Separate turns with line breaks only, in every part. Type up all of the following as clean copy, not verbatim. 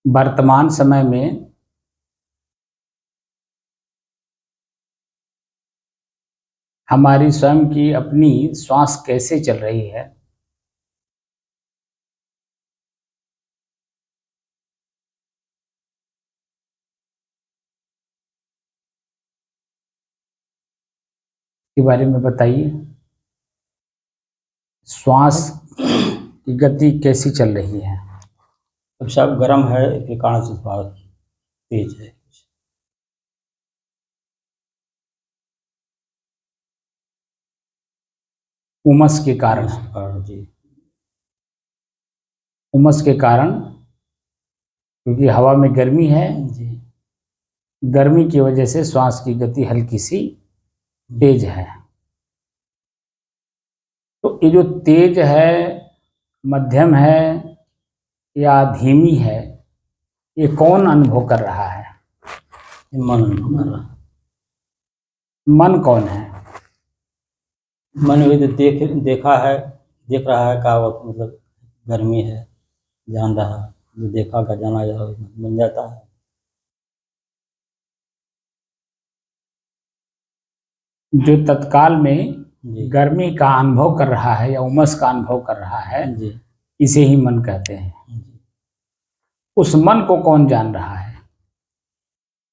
वर्तमान समय में हमारी स्वयं की अपनी श्वास कैसे चल रही है, के बारे में बताइए। श्वास की गति कैसी चल रही है?
अब सब गर्म है, इसके कारण से थोड़ा तेज है।
उमस के कारण।
जी।
उमस के कारण क्योंकि हवा में गर्मी है,
जी।
गर्मी की वजह से श्वास की गति हल्की सी तेज है। तो ये जो तेज है, मध्यम है या धीमी है, ये कौन अनुभव कर रहा है?
मन अनुभव कर रहा है।
मन कौन है?
मन भी तो देख रहा है का मतलब गर्मी है, जान रहा है, जो देखा का जाना बन जाता है।
जो तत्काल में
जी।
गर्मी का अनुभव कर रहा है या उमस का अनुभव कर रहा है,
जी।
इसे ही मन कहते हैं।
जी।
उस मन को कौन जान रहा है?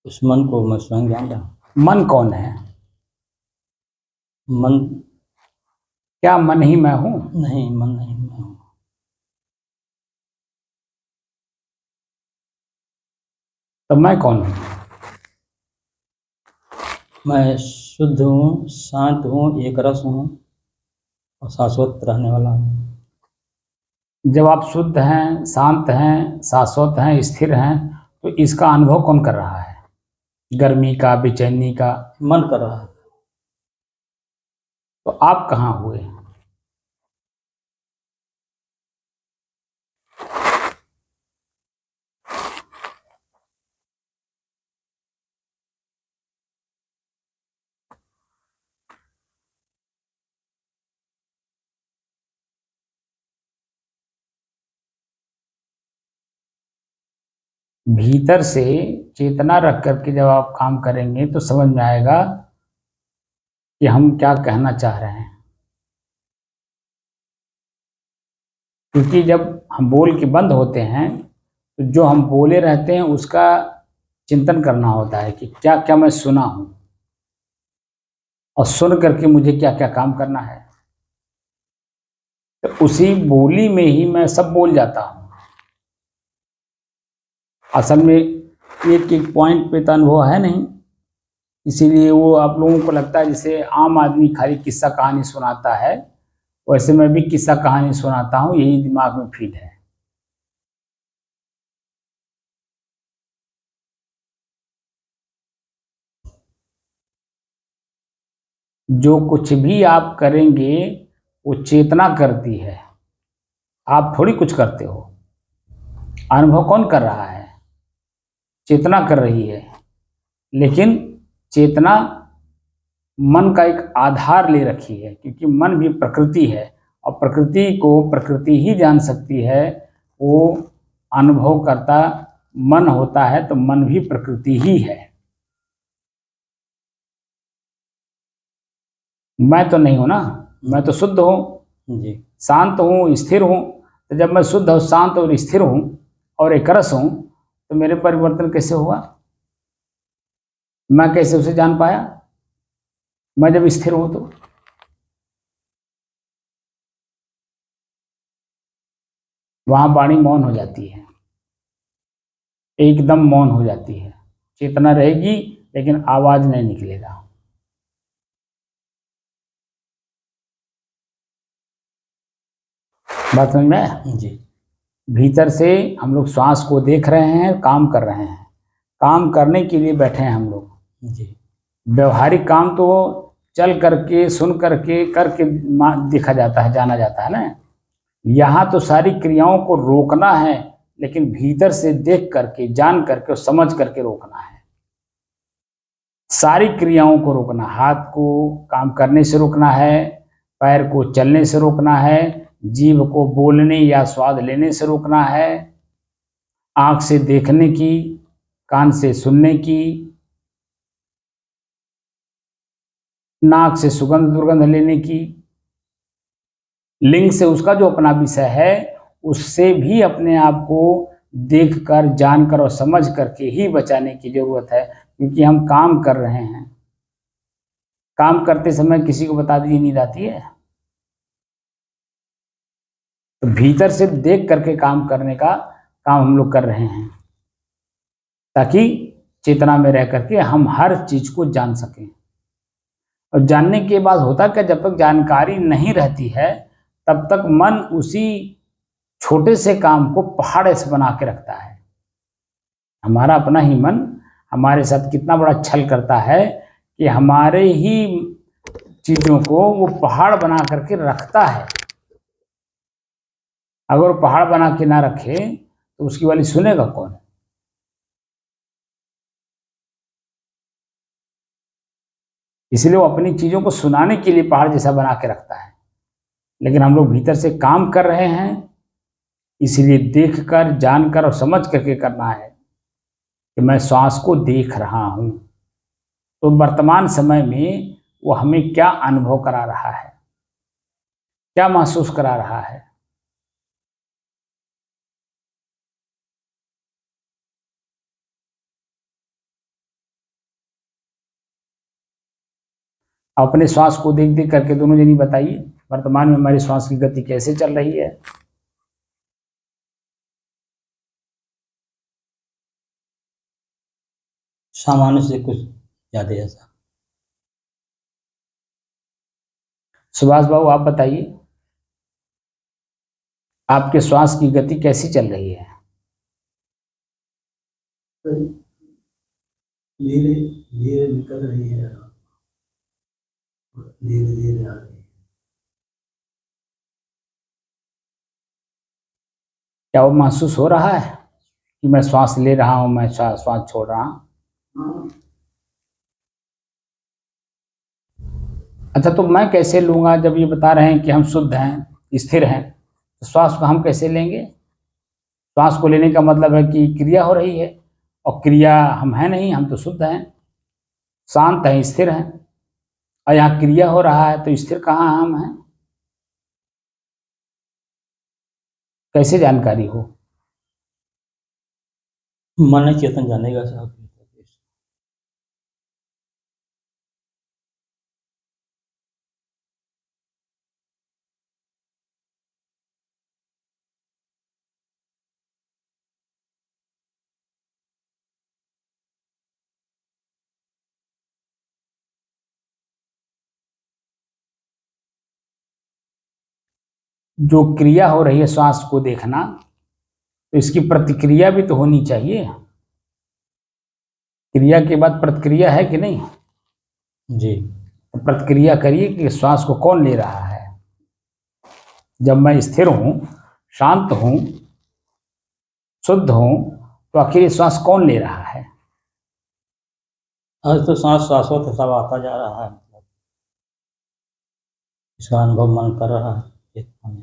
उस मन को मैं स्वयं जान रहा हूँ।
मन कौन है?
मन
क्या मन ही मैं हूं?
नहीं, मन नहीं मैं हूँ।
तो मैं कौन हूं?
मैं शुद्ध हूँ, शांत हूँ, एक रस हूँ और शाश्वत रहने वाला हूँ।
जब आप शुद्ध हैं, शांत हैं, शाश्वत हैं, स्थिर हैं, तो इसका अनुभव कौन कर रहा है? गर्मी का, बेचैनी का?
मन कर रहा है।
तो आप कहाँ हुए? भीतर से चेतना रख करके जब आप काम करेंगे तो समझ में आएगा कि हम क्या कहना चाह रहे हैं। क्योंकि जब हम बोल के बंद होते हैं तो जो हम बोले रहते हैं उसका चिंतन करना होता है कि क्या क्या मैं सुना हूं और सुन करके मुझे क्या क्या काम करना है। तो उसी बोली में ही मैं सब बोल जाता हूं। असल में एक एक पॉइंट पे तो अनुभव है नहीं, इसीलिए वो आप लोगों को लगता है जैसे आम आदमी खाली किस्सा कहानी सुनाता है, वैसे मैं भी किस्सा कहानी सुनाता हूँ, यही दिमाग में फीड है। जो कुछ भी आप करेंगे वो चेतना करती है, आप थोड़ी कुछ करते हो। अनुभव कौन कर रहा है? चेतना कर रही है। लेकिन चेतना मन का एक आधार ले रखी है, क्योंकि मन भी प्रकृति है और प्रकृति को प्रकृति ही जान सकती है। वो अनुभव करता मन होता है, तो मन भी प्रकृति ही है। मैं तो नहीं हूं ना, मैं तो शुद्ध हूं,
जी।
शांत हूं, स्थिर हूं। तो जब मैं शुद्ध और शांत और स्थिर हूं और एक रस हूं, तो मेरे परिवर्तन कैसे हुआ? मैं कैसे उसे जान पाया? मैं जब स्थिर हूं तो वहां वाणी मौन हो जाती है, एकदम मौन हो जाती है। चेतना रहेगी लेकिन आवाज नहीं निकलेगा। बात समझ में आया?
जी।
भीतर से हम लोग श्वास को देख रहे हैं, काम कर रहे हैं, काम करने के लिए बैठे हैं हम लोग।
जी।
व्यवहारिक काम तो चल करके, सुन करके, करके देखा जाता है, जाना जाता है ना। यहाँ तो सारी क्रियाओं को रोकना है, लेकिन भीतर से देख करके, जान करके और समझ करके रोकना है। सारी क्रियाओं को रोकना, हाथ को काम करने से रोकना है, पैर को चलने से रोकना है, जीभ को बोलने या स्वाद लेने से रोकना है, आँख से देखने की, कान से सुनने की, नाक से सुगंध दुर्गंध लेने की, लिंग से उसका जो अपना विषय है उससे भी अपने आप को देखकर, जानकर और समझ करके ही बचाने की जरूरत है, क्योंकि हम काम कर रहे हैं। काम करते समय किसी को बता दीजिए नींद आती है, तो भीतर से देख करके काम करने का काम हम लोग कर रहे हैं, ताकि चेतना में रह करके हम हर चीज को जान सकें। और जानने के बाद होता क्या, जब तक जानकारी नहीं रहती है तब तक मन उसी छोटे से काम को पहाड़ से बना के रखता है। हमारा अपना ही मन हमारे साथ कितना बड़ा छल करता है कि हमारे ही चीजों को वो पहाड़ बना करके रखता है। अगर वो पहाड़ बना के ना रखे तो उसकी वाली सुनेगा कौन? इसलिए वो अपनी चीजों को सुनाने के लिए पहाड़ जैसा बना के रखता है, लेकिन हम लोग भीतर से काम कर रहे हैं, इसलिए देखकर, जानकर और समझ करके करना है कि मैं श्वास को देख रहा हूं। तो वर्तमान समय में वो हमें क्या अनुभव करा रहा है, क्या महसूस करा रहा है? अपने श्वास को देख देख करके दोनों जनी बताइए, वर्तमान में हमारी श्वास की गति कैसे चल रही है?
सामान्य से कुछ ज़्यादा ऐसा।
सुभाष बाबू आप बताइए, आपके श्वास की गति कैसी चल रही है?
धीरे धीरे निकल रही है, धीरे धीरे आ रही है।
क्या वो महसूस हो रहा है कि मैं श्वास ले रहा हूं, मैं श्वास छोड़ रहा हूं?
हाँ,
अच्छा, तो मैं कैसे लूंगा जब ये बता रहे हैं कि हम शुद्ध हैं, स्थिर हैं, तो श्वास को हम कैसे लेंगे? श्वास को लेने का मतलब है कि क्रिया हो रही है, और क्रिया हम हैं नहीं, हम तो शुद्ध हैं, शांत हैं, स्थिर हैं। और यहाँ क्रिया हो रहा है तो स्थिर कहाँ हम हैं? कैसे जानकारी हो?
मन चेतन जानेगा साहब।
जो क्रिया हो रही है श्वास को देखना, तो इसकी प्रतिक्रिया भी तो होनी चाहिए। क्रिया के बाद प्रतिक्रिया है कि नहीं?
जी।
तो प्रतिक्रिया करिए कि श्वास को कौन ले रहा है। जब मैं स्थिर हूं, शांत हूं, शुद्ध हूं, तो आखिर ये श्वास कौन ले रहा है?
आज तो सांस शाश्वत सब आता जा रहा है, मतलब इसका अनुभव मन कर रहा है चेतना में।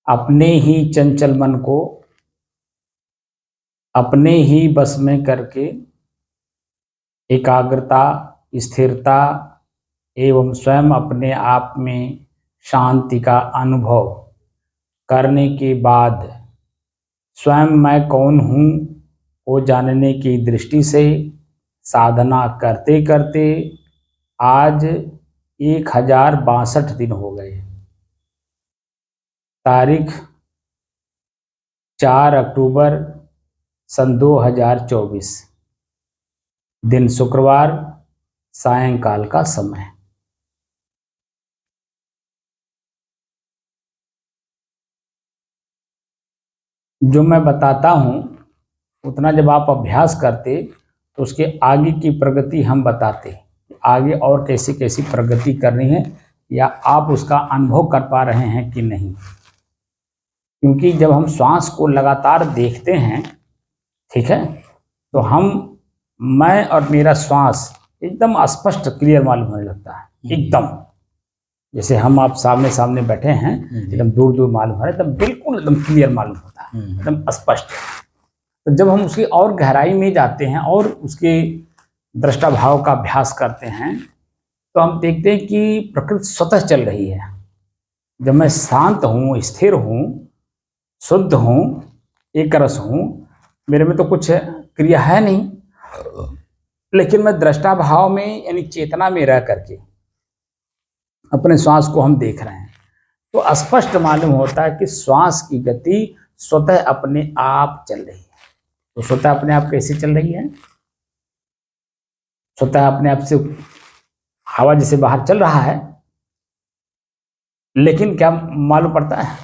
अपने ही चंचल मन को अपने ही बस में करके एकाग्रता, स्थिरता एवं स्वयं अपने आप में शांति का अनुभव करने के बाद स्वयं मैं कौन हूँ वो जानने की दृष्टि से साधना करते करते आज 1062 दिन हो गए। तारीख 4 अक्टूबर सन 2024, दिन शुक्रवार, सायंकाल का समय। जो मैं बताता हूँ उतना जब आप अभ्यास करते तो उसके आगे की प्रगति हम बताते, आगे और कैसी कैसी प्रगति करनी है या आप उसका अनुभव कर पा रहे हैं कि नहीं। क्योंकि जब हम श्वास को लगातार देखते हैं, ठीक है, तो मैं और मेरा श्वास एकदम स्पष्ट क्लियर मालूम होने लगता है। एकदम जैसे हम आप सामने सामने बैठे हैं, एकदम दूर दूर मालूम है, एकदम बिल्कुल एकदम क्लियर मालूम होता है, एकदम स्पष्ट। तो जब हम उसकी और गहराई में जाते हैं और उसके दृष्टा भाव का अभ्यास करते हैं तो हम देखते हैं कि प्रकृति स्वतः चल रही है। जब मैं शांत हूँ, स्थिर हूँ, शुद्ध हूँ, एक रस हूँ, मेरे में तो कुछ क्रिया है नहीं, लेकिन मैं दृष्टा भाव में यानी चेतना में रह करके अपने श्वास को हम देख रहे हैं तो स्पष्ट मालूम होता है कि श्वास की गति स्वतः अपने आप चल रही है। तो स्वतः अपने आप कैसे चल रही है? स्वतः अपने आप से हवा जैसे बाहर चल रहा है, लेकिन क्या मालूम पड़ता है?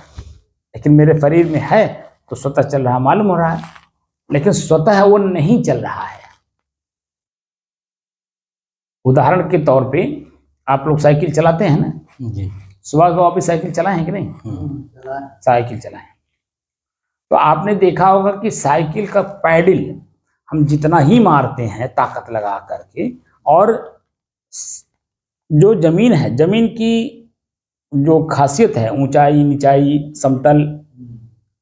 लेकिन मेरे शरीर में है तो स्वतः चल रहा मालूम हो रहा है, लेकिन स्वतः वो नहीं चल रहा है। उदाहरण के तौर पे आप लोग साइकिल चलाते हैं ना
जी।
सुबह सुबह आप साइकिल चलाए हैं कि नहीं? साइकिल चलाएं तो आपने देखा होगा कि साइकिल का पैडल हम जितना ही मारते हैं ताकत लगा करके, और जो जमीन है, जमीन की जो खासियत है, ऊंचाई नीचाई समतल,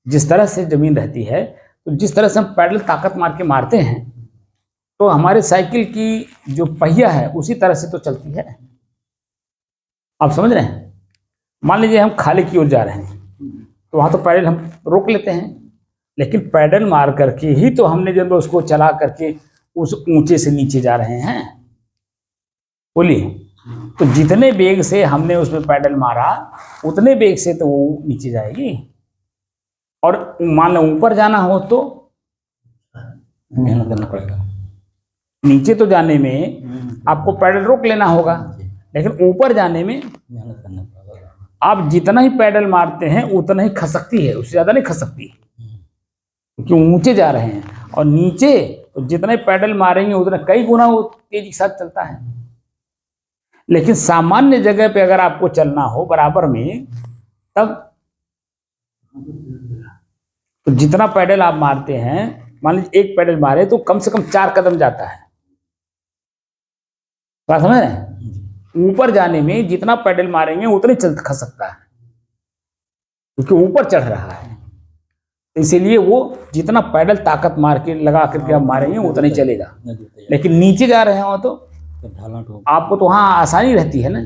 जिस तरह से जमीन रहती है, तो जिस तरह से हम पैडल ताकत मार के मारते हैं तो हमारे साइकिल की जो पहिया है उसी तरह से तो चलती है। आप समझ रहे हैं? मान लीजिए हम खाले की ओर जा रहे हैं तो वहां तो पैडल हम रोक लेते हैं, लेकिन पैडल मार करके ही तो हमने जब उसको चला करके उस ऊंचे से नीचे जा रहे हैं। बोलिए, तो जितने वेग से हमने उसमें पैडल मारा उतने वेग से तो वो नीचे जाएगी। और मान लो ऊपर जाना हो तो
मेहनत करना पड़ेगा।
नीचे तो जाने में आपको पैडल रोक लेना होगा, लेकिन ऊपर जाने में
मेहनत करना पड़ेगा।
आप जितना ही पैडल मारते हैं उतना ही खसकती है, उससे ज्यादा नहीं खसकती, क्योंकि ऊंचे जा रहे हैं। और नीचे तो जितना ही पैडल मारेंगे उतना कई गुना वो तेजी के साथ चलता है। लेकिन सामान्य जगह पे अगर आपको चलना हो बराबर में, तब तो जितना पैडल आप मारते हैं, मान लीजिए एक पैडल मारे तो कम से कम 4 कदम जाता है। बात समझ रहे हैं? ऊपर जाने में जितना पैडल मारेंगे उतने चल खसकता है, क्योंकि ऊपर चढ़ रहा है। इसीलिए वो जितना पैडल ताकत मार के लगा करके आप मारेंगे उतना ही चलेगा। लेकिन नीचे जा रहे हो तो आपको तो वहाँ आसानी रहती है ना,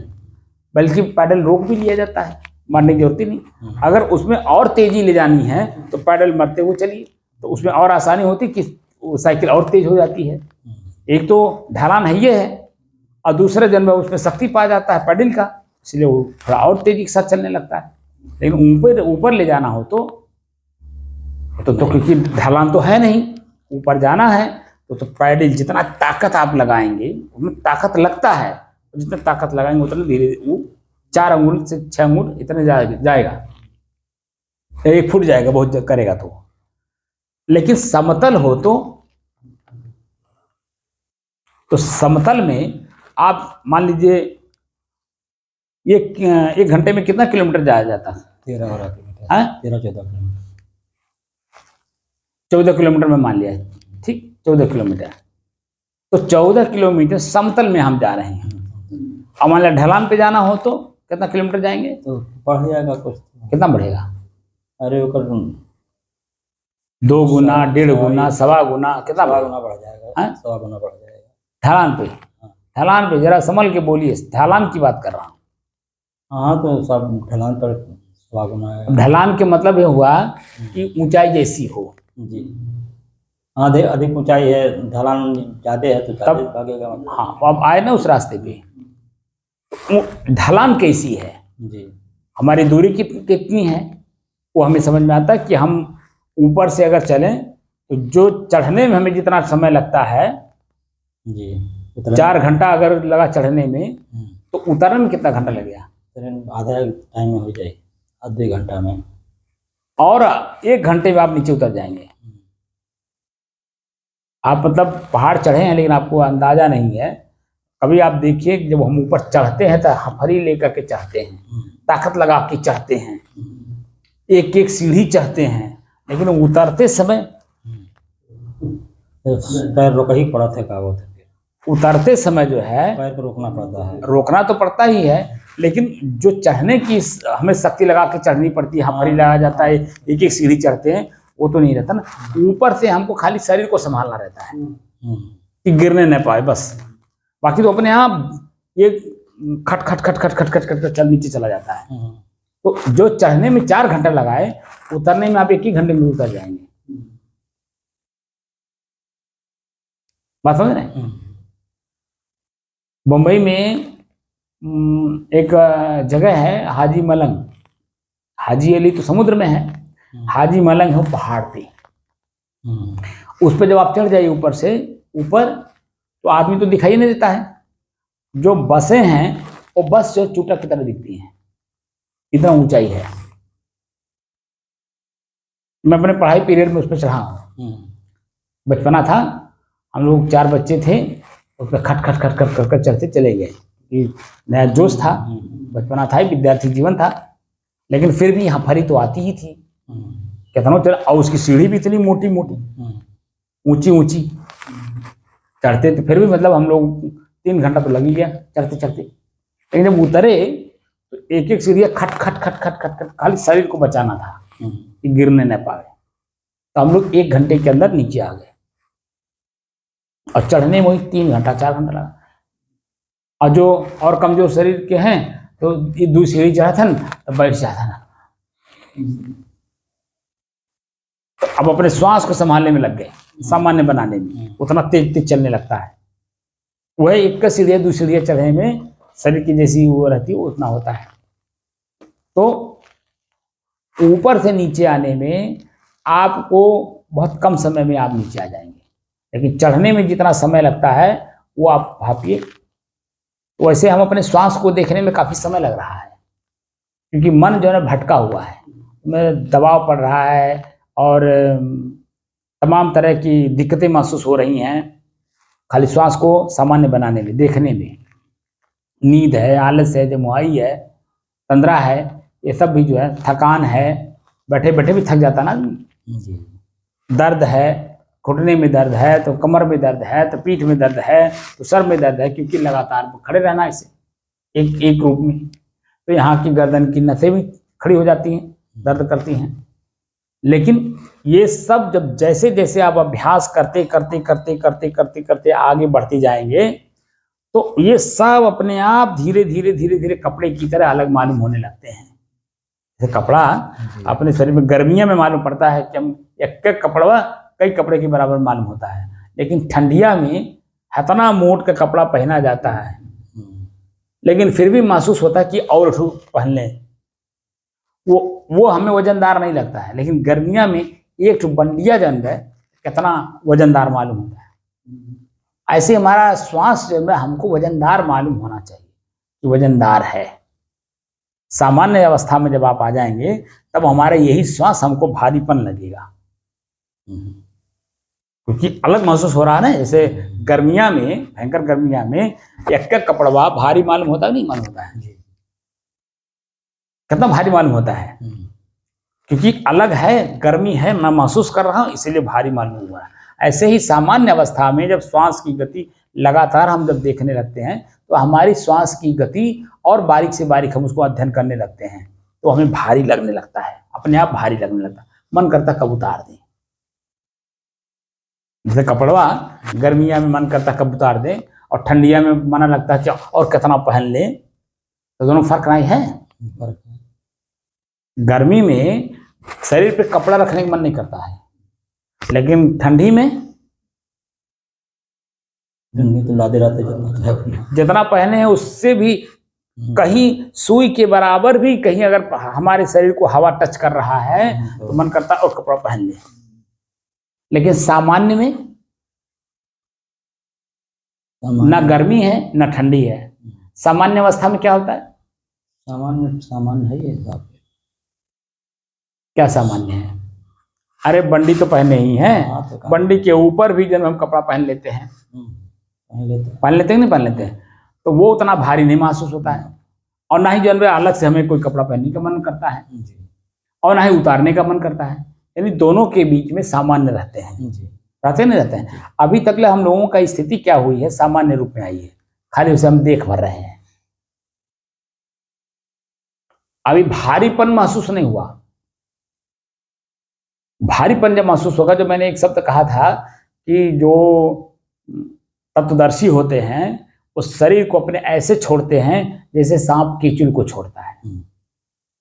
बल्कि पैडल रोक भी लिया जाता है, मारने की जरूरत ही नहीं। अगर उसमें और तेजी ले जानी है तो पैडल मारते हुए चलिए, तो उसमें और आसानी होती कि साइकिल और तेज हो जाती है। एक तो ढलान है ये है, और दूसरे जन्म में उसमें शक्ति पा जाता है पैडल का, इसलिए वो थोड़ा और तेजी के साथ चलने लगता है। लेकिन ऊपर ले जाना हो तो क्योंकि ढलान तो है नहीं, ऊपर जाना है तो पैडल जितना ताकत आप लगाएंगे उसमें ताकत लगता है, जितना ताकत लगाएंगे उतना धीरे वो 4 अंगुल से 6 अंगुल इतने जाएगा, 1 फुट जाएगा बहुत करेगा तो। लेकिन समतल हो तो समतल में आप मान लीजिए ये 1 घंटे में कितना किलोमीटर जाया जाता है?
13 किलोमीटर। 13-14 किलोमीटर।
14 किलोमीटर में मान लिया, ठीक, 14 किलोमीटर। तो 14 किलोमीटर समतल में हम जा रहे हैं। और मान लिया ढलान पे जाना हो तो कितना किलोमीटर जाएंगे?
तो बढ़ जाएगा कुछ।
कितना बढ़ेगा?
अरे ओकर
2 गुना, 1.5 गुना, 1.25 गुना, कितना
सवा
बढ़ेगा?
गुना बढ़ जाएगा,
हाँ?
1.25 गुना बढ़ जाएगा।
ढलान पे, ढलान पे जरा संभल के बोलिए, ढलान की बात कर रहा हूँ।
हाँ तो सब ढलान पर 1.25 गुना है।
ढलान के मतलब ये हुआ कि ऊंचाई जैसी हो।
जी हाँ, अधिक ऊंचाई है, ढलान ज़्यादा है तो ज़्यादा भागेगा मतलब।
हाँ, तो अब आए ना उस रास्ते पे, ढलान कैसी है,
जी
हमारी दूरी कितनी है, वो हमें समझ में आता है कि हम ऊपर से अगर चलें तो जो चढ़ने में हमें जितना समय लगता है,
जी
4 घंटा अगर लगा चढ़ने में, तो उतरने में कितना घंटा लगेगा?
आधा टाइम में हो जाए, आधे घंटा में,
और 1 घंटे में आप नीचे उतर जाएंगे। आप मतलब पहाड़ चढ़े हैं लेकिन आपको अंदाजा नहीं है। कभी आप देखिए जब हम ऊपर चढ़ते हैं तो हफरी लेकर के चढ़ते हैं, ताकत लगा के चढ़ते हैं, एक एक सीढ़ी चढ़ते हैं, लेकिन उतरते समय
पैर रोक ही पड़ा था, का वो
उतरते समय जो है
पैर को रोकना पड़ता है।
रोकना तो पड़ता ही है, लेकिन जो चढ़ने की हमें शक्ति लगा के चढ़नी पड़ती है, हफरी लगा जाता है, एक एक सीढ़ी चढ़ते हैं, वो तो नहीं रहता ना। ऊपर से हमको खाली शरीर को संभालना रहता है कि गिरने न पाए, बस। बाकी तो अपने आप ये खट खट खट खट खट खट खट चल नीचे चला जाता है। तो जो चढ़ने में 4 घंटे लगाए, उतरने में आप 1 ही घंटे में उतर जाएंगे। बात समझ रहे हैं? मुंबई में एक जगह है हाजी मलंग। हाजी अली तो समुद्र में है, हाजी मलंग है पहाड़ पे। उस पर जब आप चढ़ जाइए ऊपर से ऊपर, तो आदमी तो दिखाई नहीं देता है। जो बसें हैं वो बस जो चूटा की तरह दिखती हैं, इतना ऊंचाई है। मैं अपने पढ़ाई पीरियड में उस पर चढ़ा हूँ। बचपना था, हम लोग 4 बच्चे थे, उस पर खट खट खट खट कर चढ़ते चले गए। नया जोश था, बचपना था, विद्यार्थी जीवन था, लेकिन फिर भी यहाँ फरी तो आती ही थी। कितना चढ़, और उसकी सीढ़ी भी इतनी मोटी मोटी, ऊंची ऊंची चढ़ते, तो फिर भी मतलब हम लोग 3 घंटा तो लग ही गया चढ़ते चढ़ते। लेकिन जब उतरे तो एक एक सीढ़ी खट खट खट खट खट खट, खाली शरीर को बचाना था कि गिरने न पाए। तो हम लोग 1 घंटे के अंदर नीचे आ गए, और चढ़ने में वही 3 घंटा 4 घंटा लगा। और जो और कमजोर शरीर के हैं तो ये दूसरी सीढ़ी चढ़ा था ना, तो बैठ जाता ना। तो अब अपने श्वास को संभालने में लग गए, सामान्य बनाने में, उतना तेज तेज चलने लगता है। वह एक सीढ़ी दूसरी सीढ़ी चढ़ने में शरीर की जैसी वो रहती है, उतना होता है। तो ऊपर से नीचे आने में आपको बहुत कम समय में आप नीचे आ जाएंगे, लेकिन चढ़ने में जितना समय लगता है वो आप भापिए। वैसे हम अपने श्वास को देखने में काफी समय लग रहा है, क्योंकि मन जो है भटका हुआ है, में दबाव पड़ रहा है और तमाम तरह की दिक्कतें महसूस हो रही हैं खाली श्वास को सामान्य बनाने में, देखने में। नींद है, आलस है, जमुआई है, तंद्रा है, ये सब भी जो है, थकान है, बैठे बैठे भी थक जाता ना। दर्द है, घुटने में दर्द है, तो कमर में दर्द है, तो पीठ में दर्द है, तो सर में दर्द है, क्योंकि लगातार खड़े रहना ऐसे एक रूप में। तो यहाँ की गर्दन की नसें भी खड़ी हो जाती हैं, दर्द करती हैं। लेकिन ये सब जब जैसे जैसे आप अभ्यास करते करते करते करते करते करते आगे बढ़ते जाएंगे, तो ये सब अपने आप धीरे धीरे धीरे धीरे कपड़े की तरह अलग मालूम होने लगते हैं। जैसे कपड़ा अपने शरीर में गर्मियों में मालूम पड़ता है कि हम एक कपड़ा कई कपड़े के बराबर मालूम होता है, लेकिन ठंडिया में इतना मोट का कपड़ा पहना जाता है, लेकिन फिर भी महसूस होता है कि और पहन लें, वो हमें वजनदार नहीं लगता है। लेकिन गर्मिया में एक बंडिया जो है कितना वजनदार मालूम होता है। ऐसे हमारा श्वास जो है हमको वजनदार मालूम होना चाहिए कि वजनदार है। सामान्य अवस्था में जब आप आ जाएंगे तब हमारा यही श्वास हमको भारीपन लगेगा, क्योंकि अलग महसूस हो रहा है ना। जैसे गर्मिया में, भयंकर गर्मिया में एक कपड़वा भारी मालूम होता है, नहीं मालूम होता है, कितना भारी मालूम होता है, क्योंकि अलग है, गर्मी है, मैं महसूस कर रहा हूं, इसीलिए भारी मालूम हुआ है। ऐसे ही सामान्य अवस्था में जब श्वास की गति लगातार हम जब देखने लगते हैं तो हमारी श्वास की गति और बारीक से बारीक हम उसको अध्ययन करने लगते हैं तो हमें भारी लगने लगता है, अपने आप भारी लगने लगता है, मन करता कब उतार दें। जैसे कपड़वा गर्मिया में मन करता कब उतार दें और ठंडिया में मना लगता है कि और कितना पहन लें, तो दोनों फर्क नहीं है।
फर्क है।
गर्मी में शरीर पे कपड़ा रखने का मन नहीं करता है, लेकिन ठंडी में
ठंडी तो लादे रहते जितना है
जितना पहने हैं उससे भी कहीं सुई के बराबर भी कहीं अगर हमारे शरीर को हवा टच कर रहा है तो मन करता है और कपड़ा पहन ले। लेकिन सामान्य में ना गर्मी है ना ठंडी है, सामान्य अवस्था में क्या होता है?
सामान्य है ये हिसाब।
क्या सामान्य है? अरे बंडी तो पहने ही है,
हाँ, तो
बंडी के ऊपर भी जब हम कपड़ा पहन लेते हैं, पहन लेते हैं नहीं पहन लेते हैं, तो वो उतना भारी नहीं महसूस होता है। और ना ही जो है अलग से हमें कोई कपड़ा पहनने का मन करता है और ना ही उतारने का मन करता है, यानी दोनों के बीच में सामान्य रहते हैं। रहते नहीं रहते हैं। अभी तक ले हम लोगों का स्थिति क्या हुई है? सामान्य रूप में आई है, खाली उसे हम देख भर रहे हैं। अभी भारीपन महसूस नहीं हुआ। भारीपन जब महसूस होगा, जो मैंने एक शब्द कहा था कि जो तत्वदर्शी होते हैं उस शरीर को अपने ऐसे छोड़ते हैं जैसे सांप कीचुल को छोड़ता है।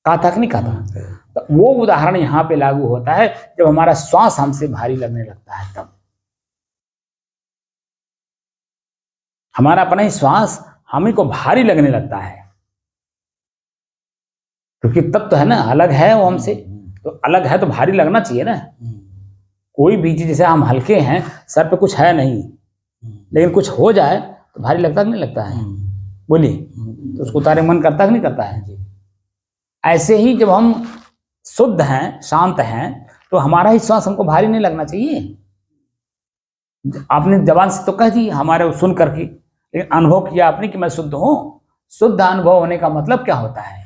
कहा था कि नहीं कहा था? तो वो उदाहरण यहाँ पे लागू होता है जब हमारा श्वास हमसे भारी लगने लगता है, तब हमारा अपना ही श्वास हमें को भारी लगने लगता है। क्योंकि तब तो है ना, अलग है वो हमसे, तो अलग है तो भारी लगना चाहिए ना। कोई भी चीज, जैसे हम हल्के हैं, सर पे कुछ है नहीं, लेकिन कुछ हो जाए तो भारी लगता कि नहीं लगता है? बोलिए, तो उसको उतारे मन करता कि नहीं करता है? ऐसे ही जब हम शुद्ध हैं, शांत हैं, तो हमारा ही श्वास हमको भारी नहीं लगना चाहिए। आपने जबान से तो कह दी, हमारे सुन करके, लेकिन अनुभव किया आपने कि मैं शुद्ध हूं। शुद्ध अनुभव होने का मतलब क्या होता है?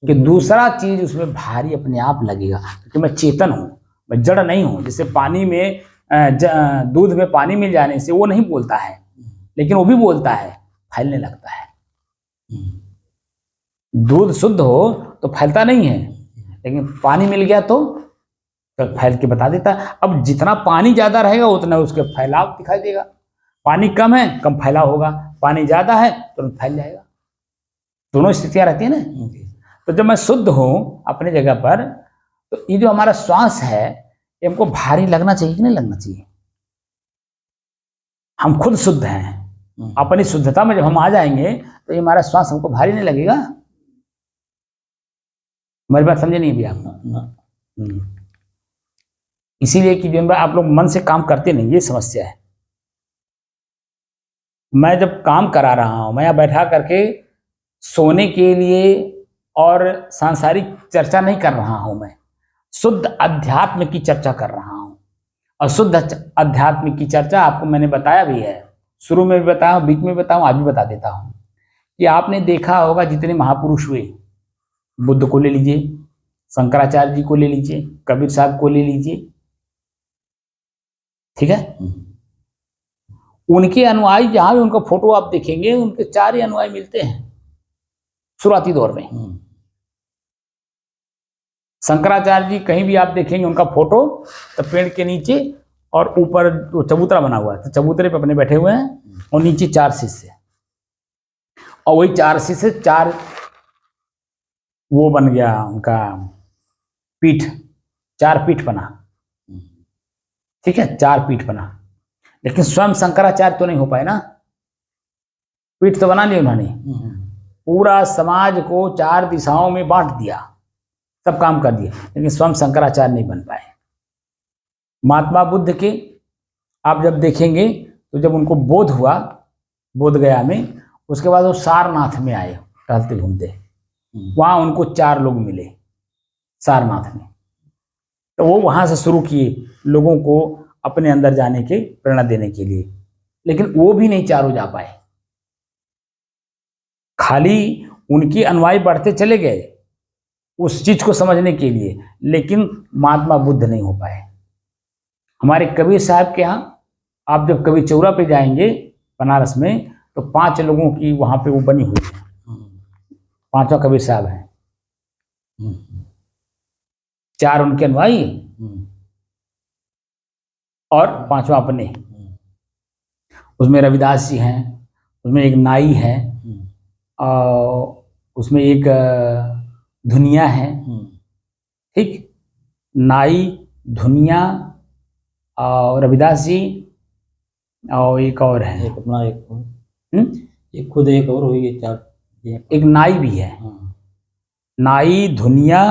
कि दूसरा चीज उसमें भारी अपने आप लगेगा, क्योंकि मैं चेतन हूं, मैं जड़ नहीं हूं। जैसे पानी में दूध में पानी मिल जाने से वो नहीं बोलता है, लेकिन वो भी बोलता है, फैलने लगता है। दूध शुद्ध हो तो फैलता नहीं है, लेकिन पानी मिल गया तो फैल के बता देता है। अब जितना पानी ज्यादा रहेगा उतना उसके फैलाव दिखाई देगा। पानी कम है, कम फैलाव होगा, पानी ज्यादा है तो फैल जाएगा। दोनों स्थितियां रहती है ना। तो जब मैं शुद्ध हूं अपनी जगह पर, तो ये जो हमारा श्वास है ये हमको भारी लगना चाहिए कि नहीं लगना चाहिए? हम खुद शुद्ध हैं, अपनी शुद्धता में जब हम आ जाएंगे तो ये हमारा श्वास हमको भारी नहीं लगेगा। हमारी बात समझे नहीं अभी आप? इसीलिए कि जो आप लोग मन से काम करते नहीं, ये समस्या है। मैं जब काम करा रहा हूं, मैं यहाँ बैठा करके सोने के लिए और सांसारिक चर्चा नहीं कर रहा हूं, मैं शुद्ध अध्यात्म की चर्चा कर रहा हूं। और शुद्ध अध्यात्म की चर्चा आपको मैंने बताया भी है, शुरू में भी बताया, बीच में बताऊं, आज भी बता देता हूं कि आपने देखा होगा जितने महापुरुष हुए, बुद्ध को ले लीजिए, शंकराचार्य जी को ले लीजिए, कबीर साहब को ले लीजिए, ठीक है? उनके अनुयायी जहां भी उनका फोटो आप देखेंगे, उनके 4 ही अनुयायी मिलते हैं शुरुआती दौर में। शंकराचार्य जी कहीं भी आप देखेंगे उनका फोटो तो पेड़ के नीचे और ऊपर चबूतरा बना हुआ है, तो चबूतरे पे अपने बैठे हुए हैं और नीचे 4 शिष्य, और वही 4 शिष्य 4 वो बन गया उनका पीठ, 4 पीठ बना, ठीक है, 4 पीठ बना। लेकिन स्वयं शंकराचार्य तो नहीं हो पाए ना, पीठ तो बना लिया उन्होंने, पूरा समाज को 4 दिशाओं में बांट दिया, सब काम कर दिया, लेकिन स्वयं शंकराचार्य नहीं बन पाए। महात्मा बुद्ध के आप जब देखेंगे तो जब उनको बोध हुआ बोध गया में, उसके बाद वो सारनाथ में आए टहलते घूमते, वहां उनको 4 लोग मिले सारनाथ में, तो वो वहां से शुरू किए लोगों को अपने अंदर जाने के प्रेरणा देने के लिए, लेकिन वो भी नहीं चारों जा पाए। खाली उनकी अनुयायी बढ़ते चले गए उस चीज को समझने के लिए, लेकिन महात्मा बुद्ध नहीं हो पाए। हमारे कबीर साहब के यहाँ आप जब कबीर चौरा पे जाएंगे बनारस में, तो 5 लोगों की वहाँ पे वो बनी हुई है। 5वां कबीर साहब हैं, 4 उनके अनुयायी और 5वां अपने। उसमें रविदास जी हैं, उसमें एक नाई है, और उसमें एक धुनिया है। ठीक, नाई, धुनिया और रविदास जी, और एक और है।
एक अपना एक और,
हम्म?
एक खुद एक और हुई है, 4
एक नाई भी है। नाई, धुनिया,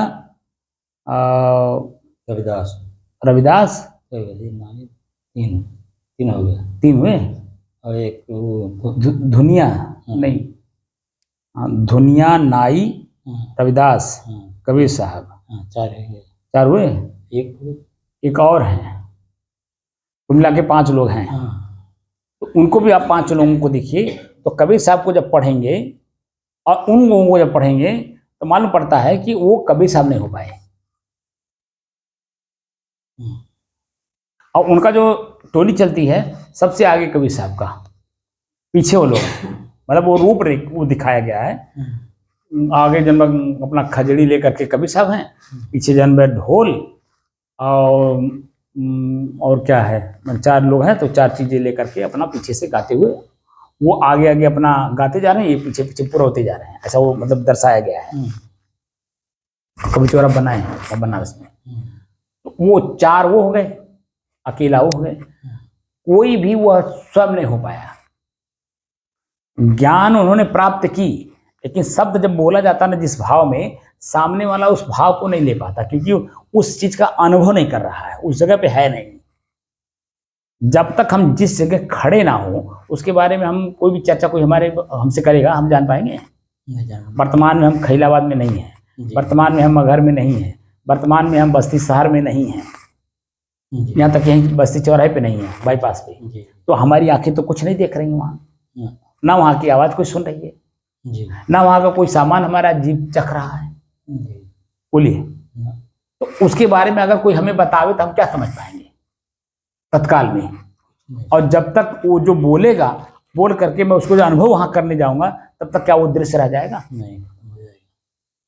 रविदास,
रविदास,
3 हो गया।
3 हुए।
और एक वो
धुनिया नहीं, धुनिया, नाई, रविदास, कबीर साहब,
4 है ये।
4 हुए। एक और है, कुल मिला के 5 लोग हैं। तो उनको भी आप 5 लोगों को देखिए, तो कबीर साहब को जब पढ़ेंगे और उन लोगों को जब पढ़ेंगे तो मालूम पड़ता है कि वो कबीर साहब नहीं हो पाए। और उनका जो टोली चलती है, सबसे आगे कबीर साहब का, पीछे वो लोग, मतलब वो रूप वो दिखाया गया है। आगे जन्म अपना खजड़ी लेकर के कबीर साहब हैं, पीछे जन्म ढोल और क्या है, 4 लोग हैं, तो 4 चीजें लेकर के अपना पीछे से गाते हुए वो आगे आगे अपना गाते जा रहे हैं, ये पीछे पीछे पूरा होते जा रहे हैं। ऐसा वो मतलब दर्शाया गया है। कबीर चौरा बनाए हैं बनारस में। तो वो 4 वो हो गए, अकेला वो हो गए। कोई भी वह स्वयं नहीं हो पाया। ज्ञान उन्होंने प्राप्त की, लेकिन शब्द जब बोला जाता ना जिस भाव में, सामने वाला उस भाव को नहीं ले पाता, क्योंकि उस चीज का अनुभव नहीं कर रहा है, उस जगह पे है नहीं। जब तक हम जिस जगह खड़े ना हो, उसके बारे में हम कोई भी चर्चा कोई हमारे हमसे करेगा, हम जान पाएंगे? वर्तमान में हम खैलाबाद में नहीं है, वर्तमान में हम मगहर में नहीं है, वर्तमान में हम बस्ती शहर में नहीं है, यहाँ तक यहीं बस्ती चौराहे पे नहीं है, बाईपास पे। तो हमारी आंखें तो कुछ नहीं देख रही वहाँ, ना वहाँ की आवाज कोई सुन रही है, ना वहाँ का कोई सामान हमारा जीभ चख रहा है। बोलिए, तो उसके बारे में अगर कोई हमें बतावे तो हम क्या समझ पाएंगे तत्काल में? और जब तक वो जो बोलेगा, बोल करके मैं उसको जो अनुभव वहां करने जाऊंगा, तब तक क्या वो दृश्य रह जाएगा? नहीं,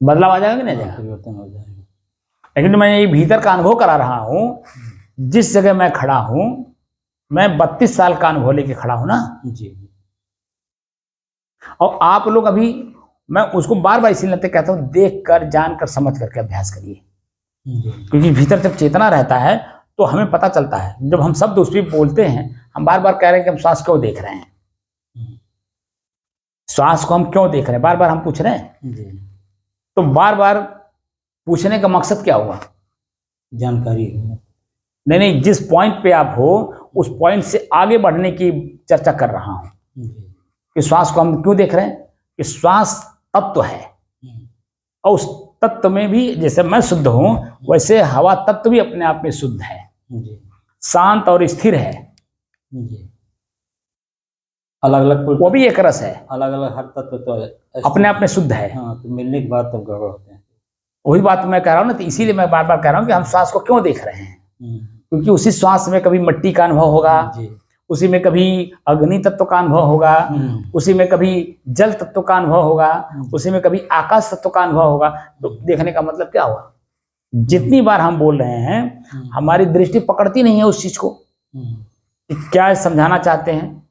बदलाव आ जाएगा कि नहीं जाएगा?
परिवर्तन हो जाएगा।
लेकिन मैं ये भीतर का अनुभव करा रहा हूँ, जिस जगह मैं खड़ा हूँ, मैं 32 साल का अनुभव लेके खड़ा हूँ ना जी। और आप लोग अभी, मैं उसको बार बार इसीलिए कहता हूँ, देख कर, जान कर, समझ करके अभ्यास करिए, क्योंकि भीतर जब चेतना रहता है तो हमें पता चलता है। जब हम शब्द उस पर बोलते हैं, हम बार बार कह रहे हैं कि हम श्वास क्यों देख रहे हैं, श्वास को हम क्यों देख रहे हैं, बार बार हम पूछ रहे हैं। तो बार बार पूछने का मकसद क्या हुआ?
जानकारी।
नहीं, जिस पॉइंट पे आप हो, उस पॉइंट से आगे बढ़ने की चर्चा कर रहा हूं कि श्वास को हम क्यों देख रहे हैं, कि श्वास तत्व है, और उस तत्व में भी जैसे मैं शुद्ध हूं, वैसे हवा तत्व भी अपने आप में शुद्ध है, शांत और स्थिर है।
अलग अलग
वो भी एक रस है,
अलग अलग हर तत्व तो
अपने आप में शुद्ध है।
हाँ, तो मिलने के बाद तब गड़बड़ होते हैं।
वही बात मैं कह रहा हूँ ना, तो इसीलिए मैं बार बार कह रहा हूँ कि हम श्वास को क्यों देख रहे हैं, क्योंकि उसी श्वास में कभी मिट्टी का अनुभव होगा, उसी में कभी अग्नि तत्व का अनुभव होगा, उसी में कभी जल तत्व का अनुभव होगा, उसी में कभी आकाश तत्व का अनुभव होगा। तो देखने का मतलब क्या हुआ? जितनी बार हम बोल रहे हैं, हमारी दृष्टि पकड़ती नहीं है उस चीज को, क्या समझाना चाहते हैं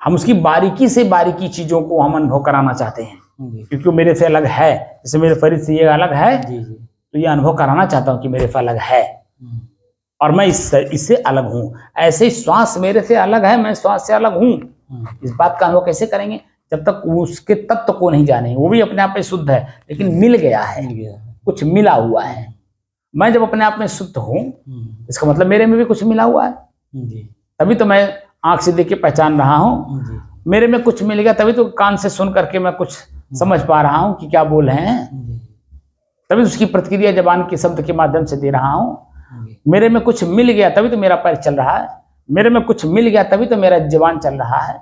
हम, उसकी बारीकी से बारीकी चीजों को हम अनुभव कराना चाहते हैं, क्योंकि मेरे से अलग है। जैसे मेरे शरीर से ये अलग है, तो ये अनुभव कराना चाहता हूँ कि मेरे से अलग है और मैं इससे अलग हूँ। ऐसे ही श्वास मेरे से अलग है, मैं श्वास से अलग हूँ। इस बात का अनुभव कैसे करेंगे? जब तक उसके तत्व को नहीं जाने। वो भी अपने आप में शुद्ध है, लेकिन मिल गया है, कुछ मिला हुआ है। मैं जब अपने आप में शुद्ध हूँ, इसका मतलब मेरे में भी कुछ मिला हुआ है, तभी तो मैं आंख से देख के पहचान रहा हूँ। मेरे में कुछ मिल गया, तभी तो कान से सुन करके मैं कुछ समझ पा रहा हूँ कि क्या बोल रहे हैं, तभी उसकी प्रतिक्रिया जबान के शब्द के माध्यम से दे रहा हूँ। मेरे में कुछ मिल गया तभी तो मेरा पैर चल रहा है, मेरे में कुछ मिल गया तभी तो मेरा जबान चल रहा है।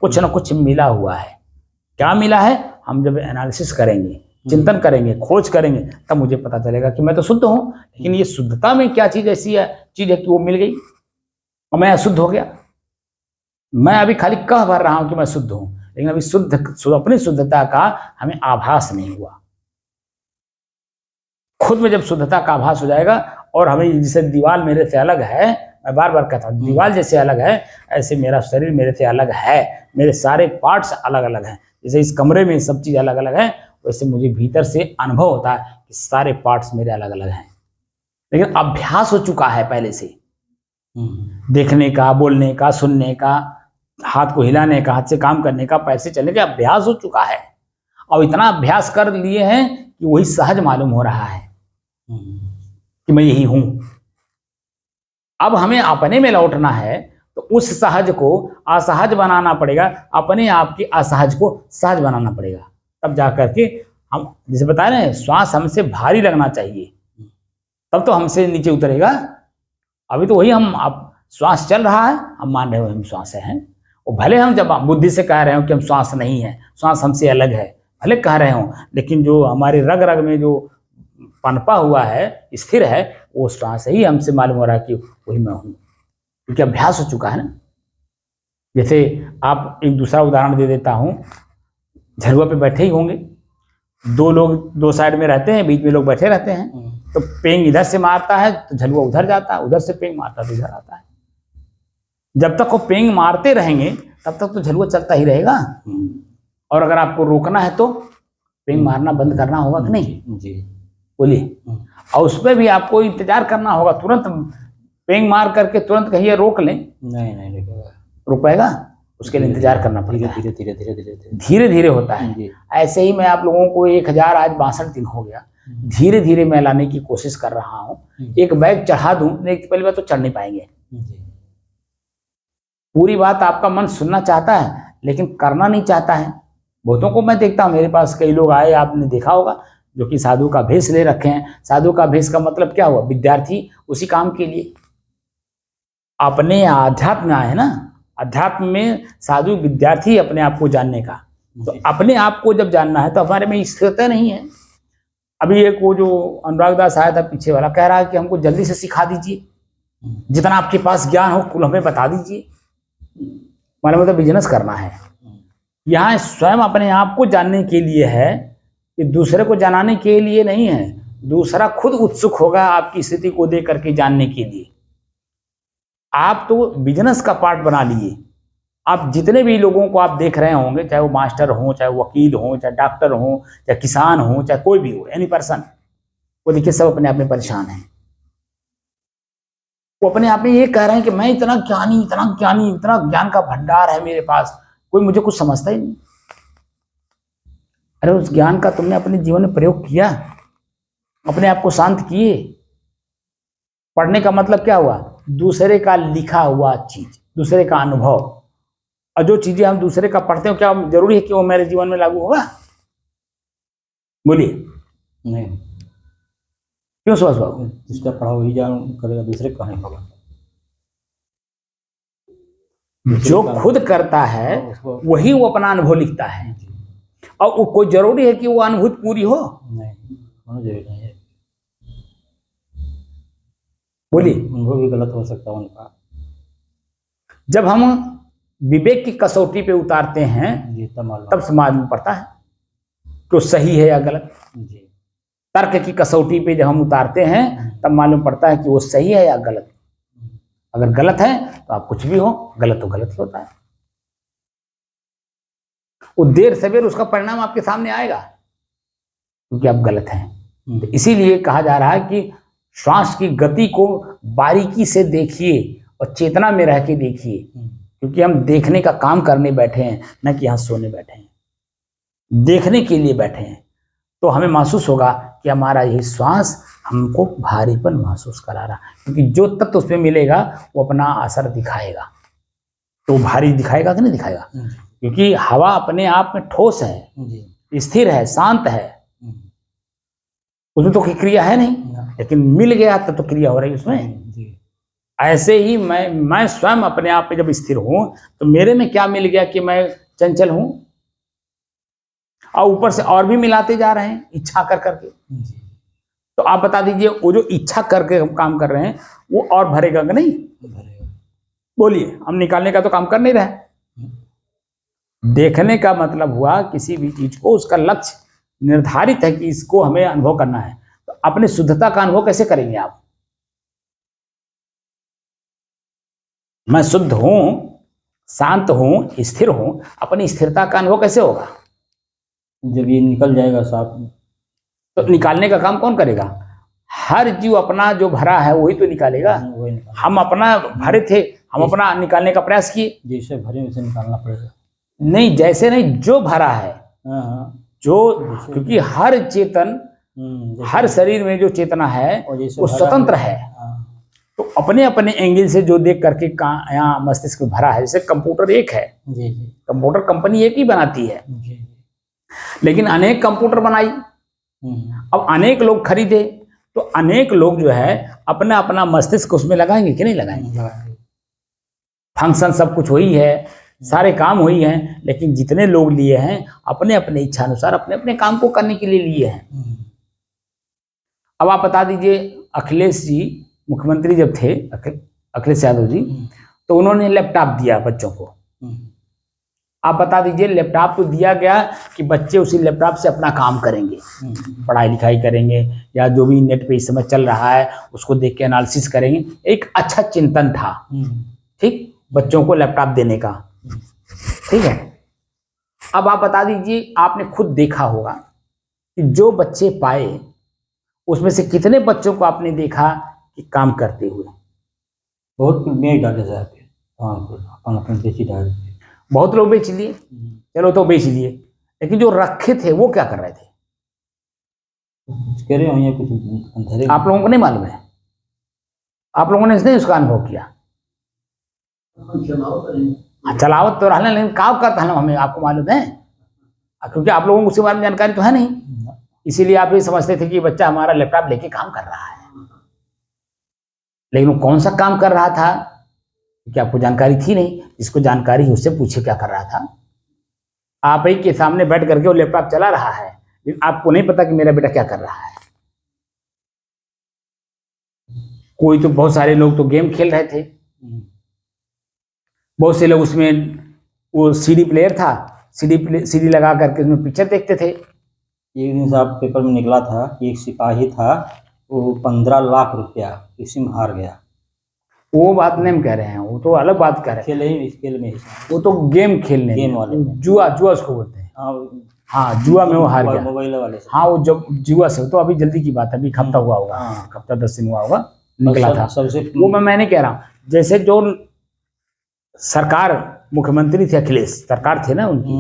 कुछ ना कुछ मिला हुआ है। क्या मिला है? हम जब एनालिसिस करेंगे, चिंतन करेंगे, खोज करेंगे, तब मुझे पता चलेगा कि मैं तो शुद्ध हूँ, लेकिन ये शुद्धता में क्या चीज ऐसी है, चीज है कि वो मिल गई और मैं अशुद्ध हो गया। मैं अभी खाली कह भर रहा हूं कि मैं शुद्ध हूं, लेकिन अभी अपनी शुद्धता का हमें आभास नहीं हुआ। खुद में जब शुद्धता का आभास हो जाएगा और हमें जैसे दीवार मेरे से अलग है, मैं बार बार कहता हूँ दीवार जैसे अलग है, ऐसे मेरा शरीर मेरे से अलग है, मेरे सारे पार्ट्स अलग अलग हैं। जैसे इस कमरे में सब चीज़ अलग अलग है, वैसे मुझे भीतर से अनुभव होता है कि सारे पार्ट्स मेरे अलग अलग हैं। लेकिन अभ्यास हो चुका है पहले से, देखने का, बोलने का, सुनने का, हाथ को हिलाने का, हाथ से काम करने का, पैर से चलने का अभ्यास हो चुका है। और इतना अभ्यास कर लिए हैं कि वही सहज मालूम हो रहा है कि मैं यही हूं। अब हमें अपने में लौटना है तो उस सहज को असहज बनाना पड़ेगा, अपने आप की असहज को सहज बनाना पड़ेगा। तब जाकर के हम, जैसे बता रहे हैं, श्वास हमसे भारी लगना चाहिए, तब तो हमसे नीचे उतरेगा। अभी तो वही हम, अब श्वास चल रहा है, हम मान रहे हो हम श्वास हैं, और भले हम जब बुद्धि से कह रहे हो कि हम श्वास नहीं है, श्वास हमसे अलग है, भले कह रहे हो, लेकिन जो हमारे रग रग में जो पनपा हुआ है, स्थिर है, वो श्वास ही हमसे मालूम हो रहा है कि वही मैं हूं, क्योंकि अभ्यास हो चुका है ना। जैसे आप, एक दूसरा उदाहरण दे देता हूं, झरुआ पे बैठे ही होंगे, दो लोग दो साइड में रहते हैं, बीच में लोग बैठे रहते हैं, तो पेंग इधर से मारता है तो झलुआ उधर जाता है, उधर से पेंग मारता है तो इधर आता है। जब तक वो पेंग मारते रहेंगे तब तक तो झलुआ चलता ही रहेगा। और अगर आपको रोकना है तो पेंग मारना बंद करना होगा कि नहीं? जी बोलिए। और उसमें भी आपको इंतजार करना होगा, तुरंत पेंग मार करके तुरंत कहिए रोक लें, नहीं रुक पाएगा, उसके लिए इंतजार करना पड़ेगा। धीरे धीरे होता है। ऐसे ही मैं आप लोगों को 1000 आज 62 दिन हो गया, धीरे धीरे मैं लाने की कोशिश कर रहा हूँ। एक बैग चढ़ा दूं, नहीं पहली बार तो चढ़ नहीं पाएंगे। पूरी बात आपका मन सुनना चाहता है लेकिन करना नहीं चाहता है। बहुतों को मैं देखता हूँ, मेरे पास कई लोग आए, आपने देखा होगा, जो कि साधु का भेष ले रखे हैं। साधु का भेष का मतलब क्या हुआ? विद्यार्थी उसी काम के लिए अपने आध्यात्म में आए ना। अध्यात्म में साधु विद्यार्थी अपने आप को जानने का, तो अपने आप को जब जानना है तो हमारे में स्थिरता नहीं है। अभी एक वो जो अनुराग दास आया था पीछे वाला, कह रहा है कि हमको जल्दी से सिखा दीजिए, जितना आपके पास ज्ञान हो कुल हमें बता दीजिए। हमारे मतलब बिजनेस करना है। यहाँ स्वयं अपने आप को जानने के लिए है, कि दूसरे को जनाने के लिए नहीं है। दूसरा खुद उत्सुक होगा आपकी स्थिति को देख करके जानने के लिए। आप तो बिजनेस का पार्ट बना लिए। आप जितने भी लोगों को आप देख रहे होंगे, चाहे वो मास्टर हो, चाहे वकील हो, चाहे डॉक्टर हो, चाहे किसान हो, चाहे कोई भी हो, एनी पर्सन, वो देखिए सब अपने आप में परेशान है। वो अपने आप में ये कह रहे हैं कि मैं इतना ज्ञानी, इतना ज्ञानी, इतना ज्ञान का भंडार है मेरे पास, कोई मुझे कुछ समझता ही नहीं। अरे उस ज्ञान का तुमने अपने जीवन में प्रयोग किया? अपने आप को शांत किए? पढ़ने का मतलब क्या हुआ? दूसरे का लिखा हुआ चीज, दूसरे का अनुभव। और जो चीजें हम दूसरे का पढ़ते हो, क्या जरूरी है कि वो मेरे जीवन में लागू होगा? बोलिए।
नहीं।
क्यों सुभाष बाबू?
जिसका पढ़ा वही जान करेगा, दूसरे का नहीं होगा।
जो खुद करता है वही वो अपना अनुभव लिखता है। और वो कोई जरूरी है कि वो अनुभूति पूरी हो?
नहीं, जरूरी नहीं है।
बोलिए।
अनुभव भी गलत हो सकता है उनका। जब
जब हम विवेक की कसौटी पे उतारते हैं तब मालूम पड़ता है कि वो सही है या गलत। तर्क की कसौटी पे जब हम उतारते हैं तब मालूम पड़ता है कि वो सही है या गलत। अगर गलत है तो आप कुछ भी हो, गलत तो गलत ही होता है। वो देर सवेर उसका परिणाम आपके सामने आएगा, क्योंकि आप गलत हैं। तो इसीलिए कहा जा रहा है कि श्वास की गति को बारीकी से देखिए और चेतना में रह के देखिए, क्योंकि हम देखने का काम करने बैठे हैं, न कि यहाँ सोने बैठे हैं। देखने के लिए बैठे हैं तो हमें महसूस होगा कि हमारा यही श्वास हमको भारीपन महसूस करा रहा, क्योंकि जो तत्व उसमें मिलेगा वो अपना असर दिखाएगा। तो भारी दिखाएगा कि नहीं दिखाएगा? क्योंकि हवा अपने आप में ठोस है, स्थिर है, शांत है, उसमें तो कोई क्रिया है नहीं, लेकिन मिल गया तो क्रिया हो रही उसमें। ऐसे ही मैं स्वयं अपने आप में जब स्थिर हूं तो मेरे में क्या मिल गया कि मैं चंचल हूं, और ऊपर से और भी मिलाते जा रहे हैं इच्छा कर करके। तो आप बता दीजिए, वो जो इच्छा करके हम काम कर रहे हैं वो और भरेगा कि नहीं? बोलिए। हम निकालने का तो काम कर नहीं रहे। देखने का मतलब हुआ किसी भी चीज को उसका लक्ष्य निर्धारित है कि इसको हमें अनुभव करना है, तो अपने शुद्धता का अनुभव कैसे करेंगे आप? मैं शुद्ध हूं, शांत हूं, स्थिर हूं, अपनी स्थिरता का अनुभव कैसे होगा?
जब ये निकल जाएगा साफ,
तो निकालने का काम कौन करेगा? हर जीव अपना जो भरा है वही तो निकालेगा।
वही निकाल,
हम अपना भरे थे, हम अपना निकालने का प्रयास किए।
जैसे भरे वैसे निकालना पड़ेगा।
नहीं, जैसे नहीं, जो भरा है,
हाँ हाँ,
जो, क्योंकि हर चेतन,
जैसे
हर शरीर में जो चेतना है
और जैसे
वो
भरा
स्वतंत्र है।
हाँ,
तो अपने अपने एंगल से जो देख करके यहाँ मस्तिष्क में भरा है, जैसे कंप्यूटर एक है,
जी जी
कंप्यूटर कंपनी एक ही बनाती है,
जी,
लेकिन अनेक कंप्यूटर बनाई, अब अनेक लोग खरीदे, तो अनेक लोग जो है अपना अपना मस्तिष्क उसमें लगाएंगे कि नहीं लगाएंगे? फंक्शन सब कुछ वही है, सारे काम वही हैं, लेकिन जितने लोग लिए हैं अपने अपने इच्छा अनुसार अपने अपने काम को करने के लिए लिए हैं। अब आप बता दीजिए, अखिलेश जी मुख्यमंत्री जब थे, अखिलेश यादव जी, तो उन्होंने लैपटॉप दिया बच्चों को। आप बता दीजिए, लैपटॉप तो दिया गया कि बच्चे उसी लैपटॉप से अपना काम करेंगे, पढ़ाई लिखाई करेंगे, या जो भी नेट पे इस समय चल रहा है उसको देख के एनालिसिस करेंगे। एक अच्छा चिंतन था, ठीक, बच्चों को लैपटॉप देने का, ठीक है। अब आप बता दीजिए, आपने खुद देखा होगा कि जो बच्चे पाए उसमें से कितने बच्चों को आपने देखा कि काम करते हुए?
बहुत बेच डाले जाते हैं, अपन अपन बेची डाले,
बहुत लोग बेच लिए, चलो तो बेच लिए, लेकिन जो रखे थे वो क्या कर रहे थे?
कह रहे हैं कुछ अंधेरे,
आप लोगों को नहीं मालूम है? आप लोगों ने नहीं उसका अनुभव किया? चलावत तो रहना, लेकिन काम करता है ना, हमें आपको मालूम है, क्योंकि आप लोगों को उसके बारे में जानकारी तो है नहीं, इसीलिए आप ये समझते थे कि बच्चा हमारा लैपटॉप लेके काम कर रहा है, लेकिन वो कौन सा काम कर रहा था क्योंकि आपको जानकारी थी नहीं। जिसको जानकारी है उससे पूछे क्या कर रहा था। आप ही के सामने बैठ करके वो लैपटॉप चला रहा है, लेकिन आपको नहीं पता कि मेरा बेटा क्या कर रहा है। कोई तो, बहुत सारे लोग तो गेम खेल रहे थे, बहुत से लोग उसमें, वो सीडी प्लेयर था, सीडी लगा करके उसमें पिक्चर देखते थे।
एक दिन साहब पेपर में निकला था कि एक सिपाही था, वो 15 लाख रुपया इसी में हार गया।
वो बात नहीं हम कह रहे हैं, वो तो अलग बात कर रहे हैं,
खेल ही इस खेल में ही,
वो तो गेम खेलने,
गेम वाले,
जुआ, जुआ उसको बोलते हैं। हाँ, जुआ में वो हार गया,
मोबाइल वाले से।
हाँ, वो जब जुआ से, तो अभी जल्दी की बात है, अभी हफ्ता हुआ होगा, हफ्ता 10 दिन हुआ होगा, निकला था
सबसे
वो। मैं नहीं कह रहा हूँ, जैसे जो सरकार, मुख्यमंत्री थे अखिलेश, सरकार थे ना उनकी,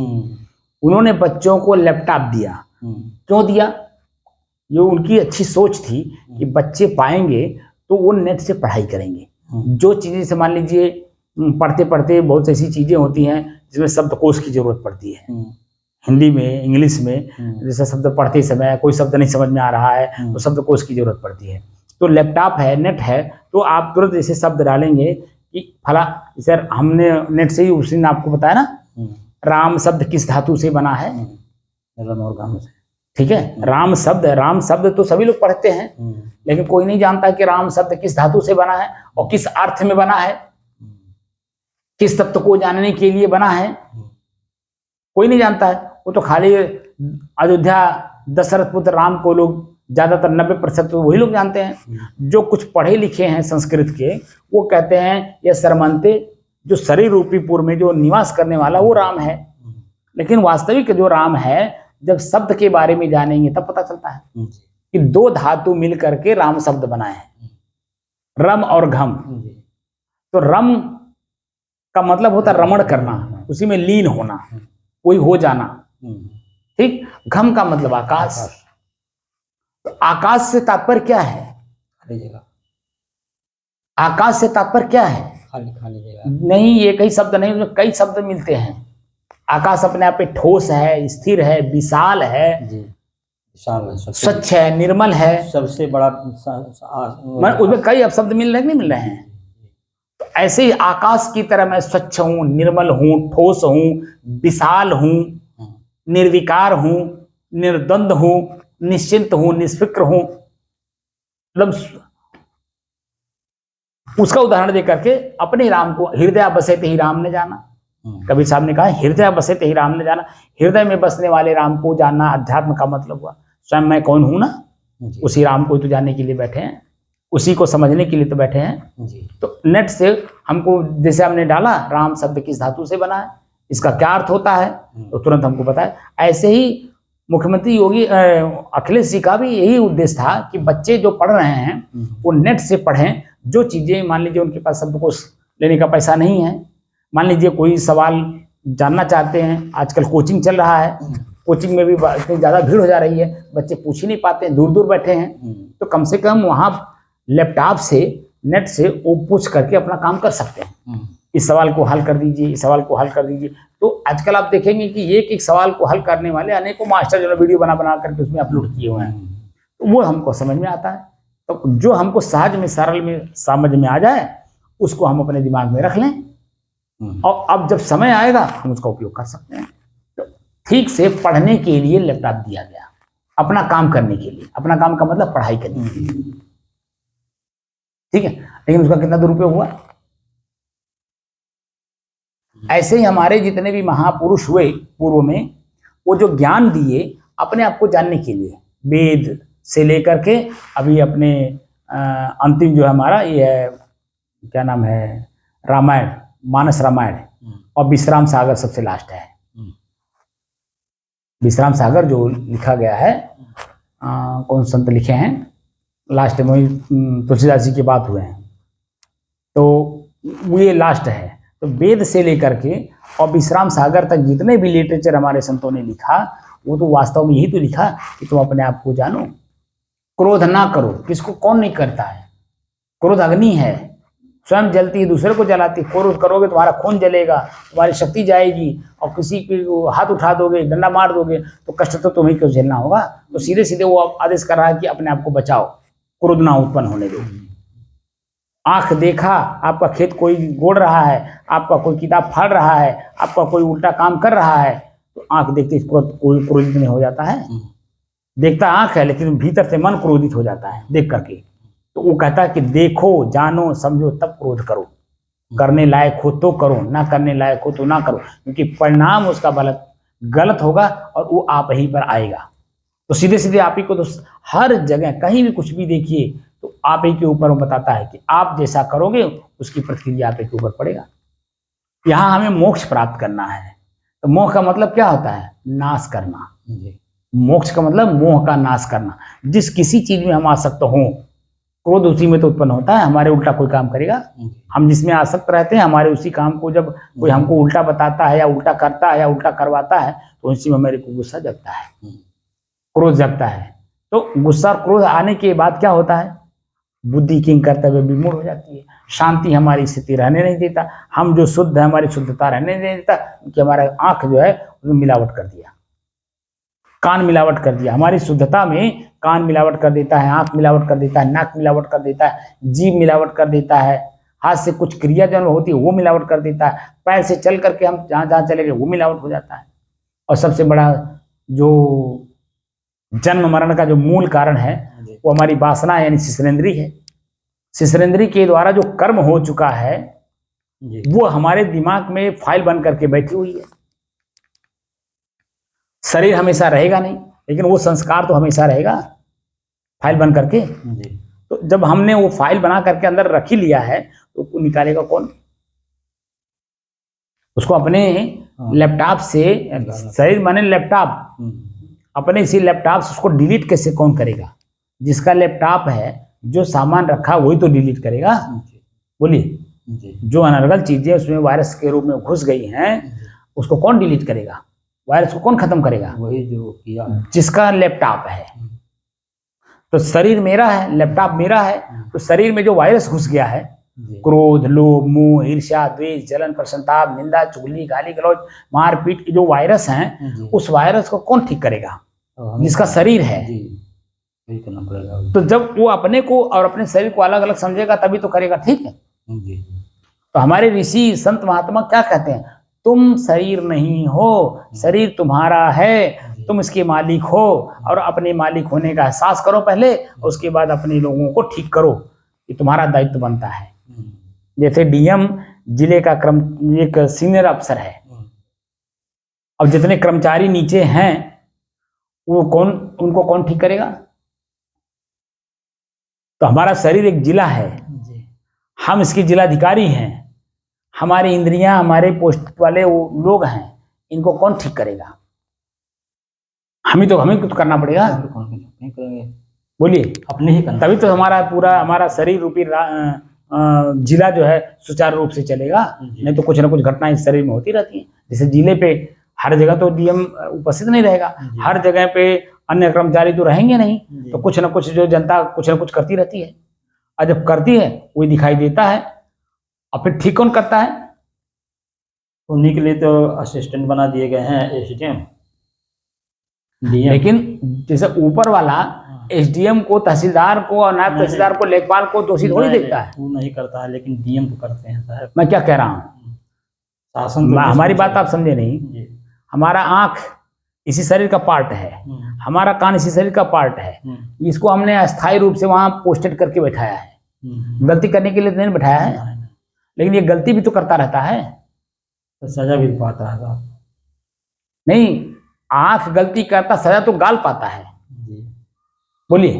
उन्होंने बच्चों को लैपटॉप दिया। क्यों दिया? ये उनकी अच्छी सोच थी कि बच्चे पाएंगे तो वो नेट से पढ़ाई करेंगे। जो चीजें से, मान लीजिए पढ़ते पढ़ते बहुत ऐसी चीजें होती हैं जिसमें शब्दकोश की जरूरत पड़ती है, हिंदी में, इंग्लिश में, जैसे शब्द पढ़ते समय कोई शब्द नहीं समझ में आ रहा है तो शब्दकोश की जरूरत पड़ती है। तो लैपटॉप है, नेट है, तो आप तुरंत ऐसे शब्द डालेंगे कि फला, सर हमने नेट से ही उस दिन आपको बताया ना, राम शब्द किस धातु से बना है?
रम और गाम से,
ठीक है। राम शब्द तो सभी लोग पढ़ते हैं, लेकिन कोई नहीं जानता कि राम शब्द किस धातु से बना है और किस अर्थ में बना है, किस तत्व को जानने के लिए बना है, कोई नहीं जानता है। वो तो खाली अयोध्या दशरथ पुत्र राम को लोग ज्यादातर 90% तो वही लोग जानते हैं। जो कुछ पढ़े लिखे हैं संस्कृत के, वो कहते हैं ये सरमंते, जो शरीर रूपी पुर में जो निवास करने वाला वो राम है। लेकिन वास्तविक जो राम है, जब शब्द के बारे में जानेंगे तब पता चलता है कि दो धातु मिल करके राम शब्द बनाए हैं, रम और घम। तो रम का मतलब होता है रमण करना, उसी में लीन होना, कोई हो जाना, ठीक। घम का मतलब आकाश। तो आकाश से तात्पर्य क्या है?
खाली जगह।
आकाश से तात्पर्य क्या है?
खाली खाली जगह
नहीं, ये कई शब्द नहीं, उसमें कई शब्द मिलते हैं। आकाश अपने आप में ठोस है, स्थिर है, विशाल है,
विशाल है,
स्वच्छ है, निर्मल है,
सबसे बड़ा,
उसमें कई अब शब्द मिल रहे नहीं मिल रहे हैं। तो ऐसे ही आकाश की तरह मैं स्वच्छ हूं, निर्मल हूं, ठोस हूं, विशाल हूं, निर्विकार हूं, निर्द्वंद हूं, निश्चिंत हूं, निष्फिक्र हूं। मतलब उसका उदाहरण देकर के अपने राम को, हृदय बसे ही राम ने जाना, कबीर साहब ने कहा हृदय बसे ते ही राम ने जाना। हृदय में बसने वाले राम को जानना अध्यात्म का मतलब हुआ। स्वयं मैं कौन हूं ना, उसी राम को तो जानने के लिए बैठे हैं, उसी को समझने के लिए तो बैठे हैं
जी।
तो नेट से हमको जैसे हमने डाला राम शब्द किस धातु से बना है, इसका क्या अर्थ होता है, तो तुरंत हमको बताया। ऐसे ही मुख्यमंत्री योगी अखिलेश जी का भी यही उद्देश्य था कि बच्चे जो पढ़ रहे हैं वो नेट से पढ़ें। जो चीज़ें मान लीजिए उनके पास शब्दकोश लेने का पैसा नहीं है, मान लीजिए कोई सवाल जानना चाहते हैं, आजकल कोचिंग चल रहा है, कोचिंग में भी इतनी ज़्यादा भीड़ हो जा रही है, बच्चे पूछ ही नहीं पाते, दूर दूर बैठे हैं, तो कम से कम वहाँ लैपटॉप से नेट से वो पूछ करके अपना काम कर सकते हैं। इस सवाल को हल कर दीजिए, इस सवाल को हल कर दीजिए। तो आजकल आप देखेंगे कि एक एक सवाल को हल करने वाले अनेकों मास्टर जो वीडियो बना बना करके उसमें अपलोड किए हुए हैं, तो वो हमको समझ में आता है। तो जो हमको सहज में सरल में समझ में आ जाए उसको हम अपने दिमाग में रख लें और अब जब समय आएगा हम उसका उपयोग कर सकते हैं। तो ठीक से पढ़ने के लिए लैपटॉप दिया गया, अपना काम करने के लिए। अपना काम का मतलब पढ़ाई करने के लिए, ठीक है, लेकिन उसका कितना दुरुपयोग हुआ। ऐसे ही हमारे जितने भी महापुरुष हुए पूर्व में, वो जो ज्ञान दिए अपने आप को जानने के लिए, वेद से लेकर के अभी अपने अंतिम जो है हमारा ये है, क्या नाम है, रामायण, मानस रामायण, और विश्राम सागर सबसे लास्ट है। विश्राम सागर जो लिखा गया है, कौन संत लिखे हैं, लास्ट में तुलसीदास जी की बात हुए हैं, तो वो ये लास्ट है। तो वेद से लेकर के और विश्राम सागर तक जितने भी लिटरेचर हमारे संतों ने लिखा, वो तो वास्तव में यही तो लिखा कि तुम अपने आप को जानो, क्रोध ना करो। किसको कौन नहीं करता है, क्रोध अग्नि है, स्वयं जलती है, दूसरे को जलाती है। क्रोध करोगे तुम्हारा खून जलेगा, तुम्हारी शक्ति जाएगी, और किसी की हाथ उठा दोगे, डंडा मार दोगे तो कष्ट तो तुम्हें क्यों झेलना होगा। तो सीधे सीधे वो आदेश कर रहा है कि अपने आप को बचाओ, क्रोध ना उत्पन्न होने दो। आंख देखा आपका खेत कोई गोड़ रहा है, आपका कोई किताब फाड़ रहा है, आपका कोई उल्टा काम कर रहा है, तो आंख देखते कोई क्रोधित नहीं हो जाता है। देखता आंख है लेकिन भीतर से मन क्रोधित हो जाता है देख करके। तो वो कहता है कि देखो, जानो, समझो, तब क्रोध करो। करने लायक हो तो करो, ना करने लायक हो तो ना करो, क्योंकि परिणाम उसका गलत होगा और वो आप ही पर आएगा। तो सीधे सीधे आप ही को, तो हर जगह कहीं भी कुछ भी देखिए तो आप ही के ऊपर वो बताता है कि आप जैसा करोगे उसकी प्रतिक्रिया आप ही के ऊपर पड़ेगा। यहाँ हमें मोक्ष प्राप्त करना है, तो मोक्ष का मतलब क्या होता है, नाश करना। मोक्ष का मतलब मोह का नाश करना। जिस किसी चीज में हम आसक्त हों, क्रोध उसी में तो उत्पन्न होता है, हमारे उल्टा कोई काम करेगा। हम जिसमें आसक्त रहते हैं, हमारे उसी काम को जब कोई हमको उल्टा बताता है या उल्टा करता है या उल्टा करवाता है, तो उसी में मेरे को गुस्सा जगता है, क्रोध जगता है। तो गुस्सा और क्रोध आने के बाद क्या होता है, बुद्धि किंग कर्तव्य विमूढ़ हो जाती है, शांति हमारी स्थिति रहने नहीं देता, हम जो शुद्ध है हमारी शुद्धता रहने नहीं देता, क्योंकि हमारा आंख जो है उसमें मिलावट कर दिया, कान मिलावट कर दिया। हमारी शुद्धता में कान मिलावट कर देता है, आंख मिलावट कर देता है, नाक मिलावट कर देता है, जीभ मिलावट कर देता है, हाथ से कुछ क्रिया जो होती है वो मिलावट कर देता है, पैर से चल करके हम जहाँ जहाँ चले गए वो मिलावट हो जाता है। और सबसे बड़ा जो जन्म मरण का जो मूल कारण है वो हमारी वासना यानी शिश्नेंद्री है। शिश्नेंद्री के द्वारा जो कर्म हो चुका है वो हमारे दिमाग में फाइल बन करके बैठी हुई है। शरीर हमेशा रहेगा नहीं, लेकिन वो संस्कार तो हमेशा रहेगा फाइल बन करके। तो जब हमने वो फाइल बना करके अंदर रख ही लिया है तो उसको निकालेगा कौन? उसको अपने लैपटॉप से, शरीर माने लैपटॉप, अपने इसी लैपटॉप से उसको डिलीट कैसे कौन करेगा? जिसका लैपटॉप है, जो सामान रखा वही तो डिलीट करेगा। बोलिए, जो अनर्गल चीजें उसमें वायरस के रूप में घुस गई हैं उसको कौन डिलीट करेगा? वायरस को कौन खत्म करेगा?
वही जो किया है,
जिसका लैपटॉप है। तो शरीर मेरा है, लैपटॉप मेरा है, तो शरीर में जो वायरस घुस गया है, क्रोध, लोभ, मोह, ईर्ष्या, द्वेष, जलन, प्रसन्नता, निंदा, चुगली, गाली गलौज, मारपीट, जो वायरस हैं, उस वायरस को कौन ठीक करेगा? जिसका शरीर है।
यही करना पड़ेगा।
तो जब वो अपने को और अपने शरीर को अलग अलग समझेगा तभी तो करेगा, ठीक है। तो हमारे ऋषि संत महात्मा क्या कहते हैं? तुम शरीर नहीं हो, शरीर तुम्हारा है, तुम इसके मालिक हो, और अपने मालिक होने का एहसास करो पहले, उसके बाद अपने लोगों को ठीक करो, ये तुम्हारा दायित्व बनता है। जैसे डीएम जिले का एक सीनियर अफसर है। अब जितने कर्मचारी नीचे हैं वो उनको कौन ठीक करेगा? तो हमारा शरीर एक जिला है, हम इसके जिलाधिकारी हैं, हमारी इंद्रियां हमारे पोस्ट वाले वो लोग हैं, इनको कौन ठीक करेगा? हमें कुछ करना पड़ेगा। बोलिए,
अपने ही करना,
तभी तो हमारा शरीर रूपी जिला जो है सुचारू रूप से चलेगा। नहीं तो कुछ ना कुछ घटनाएं इस शरीर में होती रहती हैं। जैसे जिले पे हर जगह तो डीएम उपस्थित नहीं रहेगा, हर जगह पे अन्य कर्मचारी तो रहेंगे नहीं, तो कुछ ना कुछ जो जनता कुछ ना कुछ करती रहती है, और जब करती है वही दिखाई देता है। और फिर ठीक कौन करता है?
उन्हीं के लिए तो असिस्टेंट बना दिए गए हैं एसडीएम,
लेकिन जैसे ऊपर वाला एसडीएम को, तहसीलदार को और नायब तहसीलदार को, लेखपाल को दोषी थोड़ी देखता है।
वो नहीं करता है, लेकिन डीएम तो करते हैं साहब।
मैं क्या कह रहा हूँ,
शासन
हमारी बात आप समझे नहीं। हमारा आंख इसी शरीर का पार्ट है, हमारा कान इसी शरीर का पार्ट है, इसको हमने अस्थायी रूप से वहां पोस्टेड करके बैठाया है, गलती करने के लिए तो नहीं बैठाया है, लेकिन ये गलती भी तो करता रहता है,
तो सजा भी पाता है साहब।
नहीं, आंख गलती करता, सजा तो गाल पाता है। बोलिए,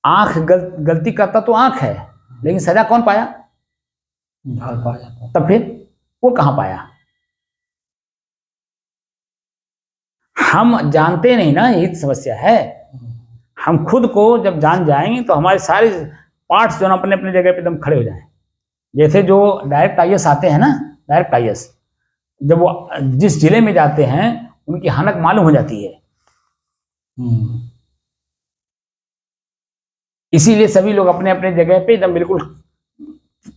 आंख गलती करता तो आंख है, लेकिन सजा कौन पाया?
गाल पाया।
तब फिर वो कहां पाया? हम जानते नहीं ना, यही समस्या है। हम खुद को जब जान जाएंगे तो हमारे सारे पार्ट्स जो ना अपने अपने जगह पे एकदम खड़े हो जाएं। जैसे जो डायरेक्ट आईएएस आते हैं ना, डायरेक्ट आईएएस जब वो जिस जिले में जाते हैं उनकी हालत मालूम हो जाती है। इसीलिए सभी लोग अपने अपने जगह पे एकदम बिल्कुल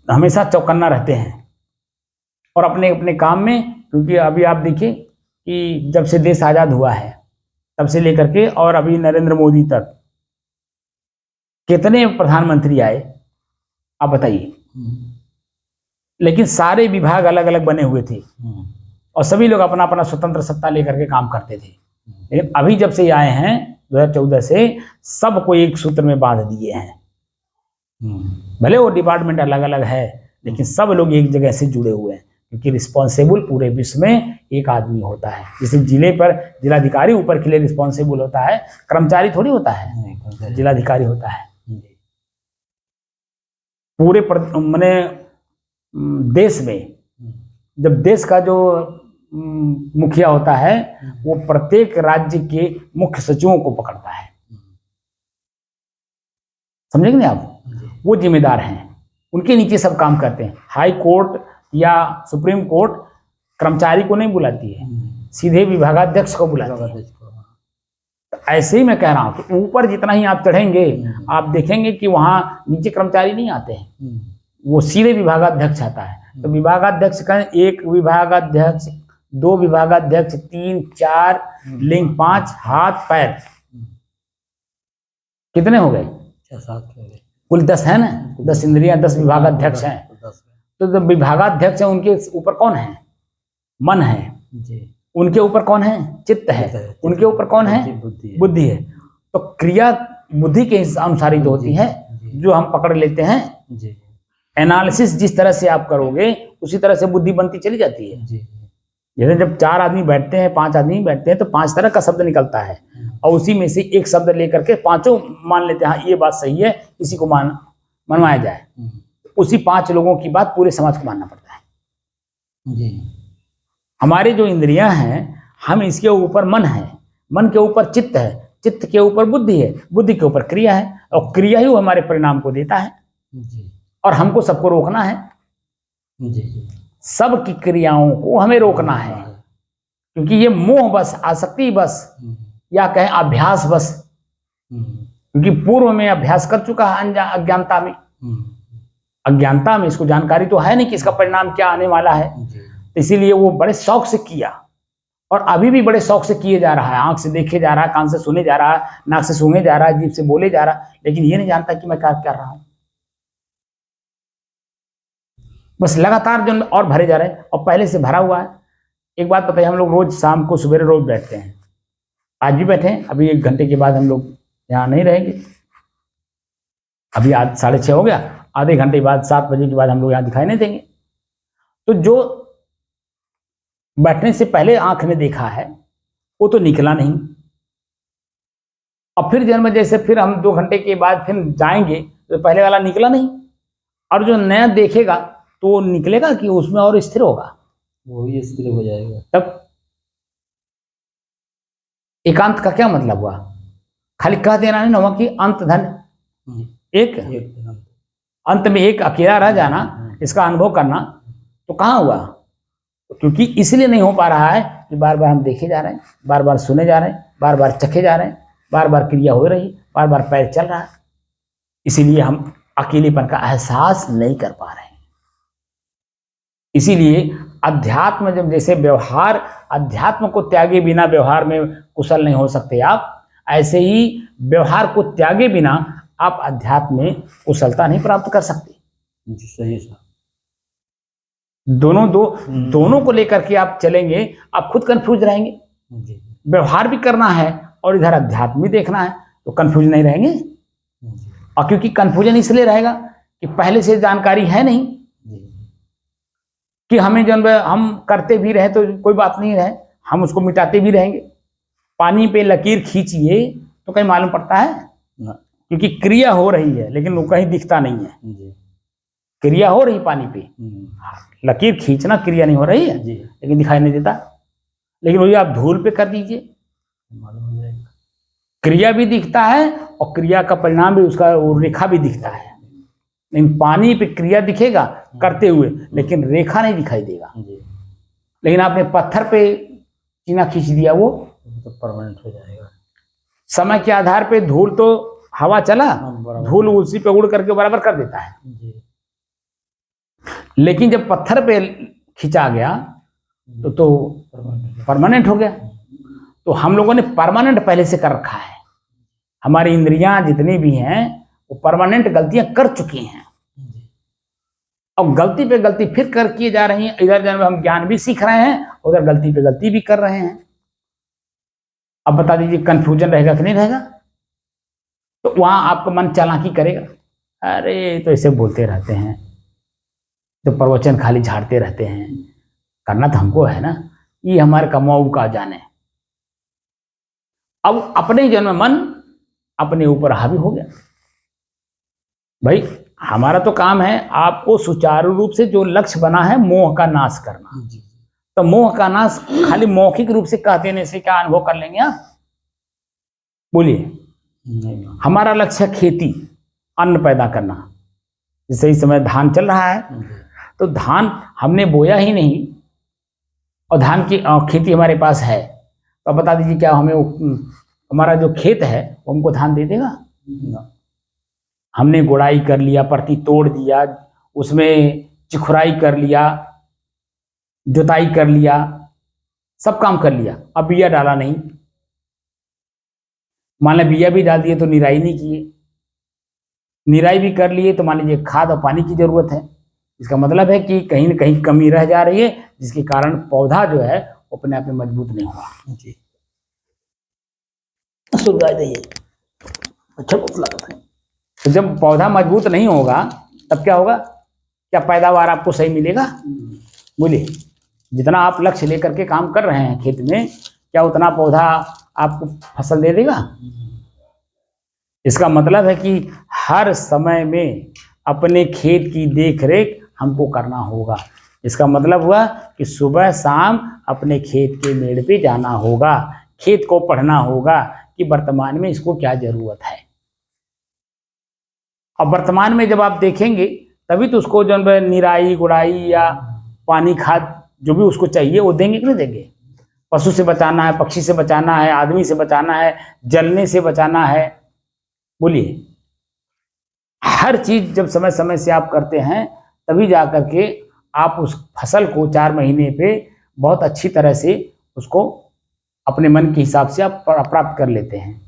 हमेशा चौकन्ना रहते हैं और अपने अपने काम में। क्योंकि अभी आप देखिए कि जब से देश आजाद हुआ है तब से लेकर के और अभी नरेंद्र मोदी तक कितने प्रधानमंत्री आए आप बताइए, लेकिन सारे विभाग अलग अलग बने हुए थे और सभी लोग अपना अपना स्वतंत्र सत्ता लेकर के काम करते थे। लेकिन अभी जब से आए हैं 2014 से, सबको एक सूत्र में बांध दिए हैं। भले वो डिपार्टमेंट अलग अलग है, लेकिन सब लोग एक जगह से जुड़े हुए हैं, क्योंकि रिस्पॉन्सिबल पूरे विश्व में एक आदमी होता है। जैसे जिले पर जिलाधिकारी ऊपर के लिए रिस्पॉन्सिबल होता है, कर्मचारी थोड़ी होता है, जिलाधिकारी होता है। पूरे मैंने देश में जब देश का जो मुखिया होता है वो प्रत्येक राज्य के मुख्य सचिवों को पकड़ता है, समझेंगे नहीं आप? वो जिम्मेदार हैं, उनके नीचे सब काम करते हैं। हाई कोर्ट या सुप्रीम कोर्ट कर्मचारी को नहीं बुलाती है, सीधे विभागाध्यक्ष को बुलाती है। ऐसे ही मैं कह रहा हूं कि ऊपर जितना ही आप चढ़ेंगे आप देखेंगे कि वहां नीचे कर्मचारी नहीं आते हैं, वो सीधे विभागाध्यक्ष आता है। तो विभागाध्यक्ष का एक विभागाध्यक्ष, 2 विभागाध्यक्ष, 3, 4, लिंग 5, हाथ पैर, कितने हो गए?
6-7 हो गए,
कुल 10 है ना, 10 इंद्रियां, 10 विभागाध्यक्ष हैं। तो जब विभागाध्यक्ष है उनके ऊपर कौन है? मन है। उनके ऊपर कौन है? चित्त है। उनके ऊपर कौन है? बुद्धि है। तो क्रिया बुद्धि के अनुसार ही तो होती है, जो हम पकड़ लेते हैं। एनालिसिस जिस तरह से आप करोगे उसी तरह से बुद्धि बनती चली जाती है। जैसे जब 4 आदमी बैठते हैं, 5 आदमी बैठते हैं तो 5 तरह का शब्द निकलता है और उसी में से एक शब्द लेकर के पांचों मान लेते हैं, हाँ ये बात सही है, इसी को मनवाया जाए। उसी 5 लोगों की बात पूरे समाज को मानना पड़ता है। हमारे जो इंद्रियां हैं, हम इसके ऊपर मन है, मन के ऊपर चित्त है, चित्त के ऊपर बुद्धि है, बुद्धि के ऊपर क्रिया है और क्रिया ही हमारे परिणाम को देता है। और हमको सबको रोकना है, सब की क्रियाओं को हमें रोकना है, क्योंकि ये मोह बस, आसक्ति बस, या कहें अभ्यास बस, क्योंकि पूर्व में अभ्यास कर चुका है अज्ञानता में। अज्ञानता में इसको जानकारी तो है नहीं कि इसका परिणाम क्या आने वाला है, तो इसीलिए वो बड़े शौक से किया और अभी भी बड़े शौक से किए जा रहा है। आंख से देखे जा रहा है, कान से सुने जा रहा है, नाक से सूंघे जा रहा है, जीभ से बोले जा रहा है, लेकिन ये नहीं जानता कि मैं क्या कर रहा हूं। बस लगातार जो और भरे जा रहे हैं और पहले से भरा हुआ है। एक बात बताइए, हम लोग रोज शाम को सवेरे रोज बैठते हैं, आज भी बैठे हैं, अभी 1 घंटे के बाद हम लोग यहाँ नहीं रहेंगे। अभी आज 6:30 हो गया, आधे घंटे बाद 7 बजे के बाद हम लोग यहाँ दिखाई नहीं देंगे। तो जो बैठने से पहले आंख ने देखा है वो तो निकला नहीं, और फिर जन्म जैसे फिर हम 2 घंटे के बाद फिर जाएंगे तो पहले वाला निकला नहीं, और जो नया देखेगा तो वो निकलेगा कि उसमें और स्थिर होगा,
वही स्थिर हो जाएगा।
तब एकांत का क्या मतलब हुआ? खाली कह देना नहीं हुआ कि अंत धन एक,
एक
अंत में एक अकेला रह जाना, इसका अनुभव करना, तो कहाँ हुआ? क्योंकि इसलिए नहीं हो पा रहा है कि बार बार हम देखे जा रहे हैं, बार बार सुने जा रहे हैं, बार बार चखे जा रहे हैं, बार बार क्रिया हो रही, बार बार पैर चल रहा है, इसीलिए हम अकेलेपन का एहसास नहीं कर पा रहे हैं। इसीलिए अध्यात्म जब जैसे व्यवहार, अध्यात्म को त्यागे बिना व्यवहार में कुशल नहीं हो सकते आप, ऐसे ही व्यवहार को त्यागे बिना आप अध्यात्म में कुशलता नहीं प्राप्त कर सकते।
जी सही है।
दोनों को लेकर के आप चलेंगे, आप खुद कंफ्यूज रहेंगे।
जी
व्यवहार भी करना है और इधर अध्यात्म भी देखना है, तो कंफ्यूज नहीं रहेंगे।
जी
और क्योंकि कंफ्यूजन इसलिए रहेगा कि पहले से जानकारी है नहीं,
जी
कि हमें जब हम करते भी रहे तो कोई बात नहीं रहे, हम उसको मिटाते भी रहेंगे। पानी पे लकीर खींचिए तो कहीं मालूम पड़ता है?
ना।
क्योंकि क्रिया हो रही है लेकिन वो कहीं दिखता नहीं है।
जी
क्रिया हो रही पानी पे, लकीर खींचना क्रिया नहीं हो रही है
जी
लेकिन दिखाई नहीं देता। लेकिन वही आप धूल पे कर दीजिए,
मालूम हो जाएगा।
क्रिया भी दिखता है और क्रिया का परिणाम भी, उसका वो रेखा भी दिखता है। लेकिन पानी पे क्रिया दिखेगा करते हुए, लेकिन रेखा नहीं दिखाई देगा।
जी
लेकिन आपने पत्थर पे चीना खींच दिया, वो
तो परमानेंट हो जाएगा।
समय के आधार पे धूल तो हवा चला,
बराबर।
धूल उसी पे उड़ करके बराबर कर देता है।
जी
लेकिन जब पत्थर पे खींचा गया तो परमानेंट हो गया। तो हम लोगों ने परमानेंट पहले से कर रखा है। हमारी इंद्रियां जितनी भी हैं वो परमानेंट गलतियां कर चुकी हैं, अब गलती पे गलती फिर कर किए जा रही हैं। इधर जन्म हम ज्ञान भी सीख रहे हैं, उधर गलती पे गलती भी कर रहे हैं। अब बता दीजिए कंफ्यूजन रहेगा कि नहीं रहेगा? तो वहां आपका मन चालाकी करेगा, अरे तो ऐसे बोलते रहते हैं, तो प्रवचन खाली झाड़ते रहते हैं, करना तो हमको है ना, ये हमारे कमाऊ का जाने। अब अपने जन्म मन अपने ऊपर हावी हो गया। भाई हमारा तो काम है आपको सुचारू रूप से, जो लक्ष्य बना है मोह का नाश करना।
जी
तो मोह का नाश खाली मौखिक रूप से कह देने से क्या अनुभव कर लेंगे आप? बोलिए।
नहीं।
हमारा लक्ष्य है खेती, अन्न पैदा करना। जैसे इस समय धान चल रहा है, तो धान हमने बोया ही नहीं और धान की खेती हमारे पास है, तो अब बता दीजिए क्या हमें हमारा जो खेत है वो हमको धान दे देगा?
ना।
हमने गुड़ाई कर लिया, परती तोड़ दिया, उसमें चिखुराई कर लिया, जुताई कर लिया, सब काम कर लिया, अब बिया डाला नहीं। मान लिया बिया भी डाल दिए तो निराई नहीं किए, निराई भी कर लिए तो मान लीजिए खाद और पानी की जरूरत है। इसका मतलब है कि कहीं ना कहीं कमी रह जा रही है, जिसके कारण पौधा जो है वो अपने आप में मजबूत नहीं हुआ।
जी
सुलगाई दही अच्छा लगता है। तो जब पौधा मजबूत नहीं होगा तब क्या होगा? क्या पैदावार आपको सही मिलेगा? बोलिए। जितना आप लक्ष्य लेकर के काम कर रहे हैं खेत में, क्या उतना पौधा आपको फसल दे देगा? इसका मतलब है कि हर समय में अपने खेत की देख रेख हमको करना होगा। इसका मतलब हुआ कि सुबह शाम अपने खेत के मेड़ पे जाना होगा, खेत को पढ़ना होगा कि वर्तमान में इसको क्या जरूरत है। अब वर्तमान में जब आप देखेंगे तभी तो उसको जो निराई गुड़ाई या पानी खाद जो भी उसको चाहिए वो देंगे कि नहीं देंगे? पशु से बचाना है, पक्षी से बचाना है, आदमी से बचाना है, जलने से बचाना है। बोलिए। हर चीज जब समय समय से आप करते हैं तभी जा करके आप उस फसल को 4 महीने पे बहुत अच्छी तरह से उसको अपने मन के हिसाब से आप प्राप्त कर लेते हैं।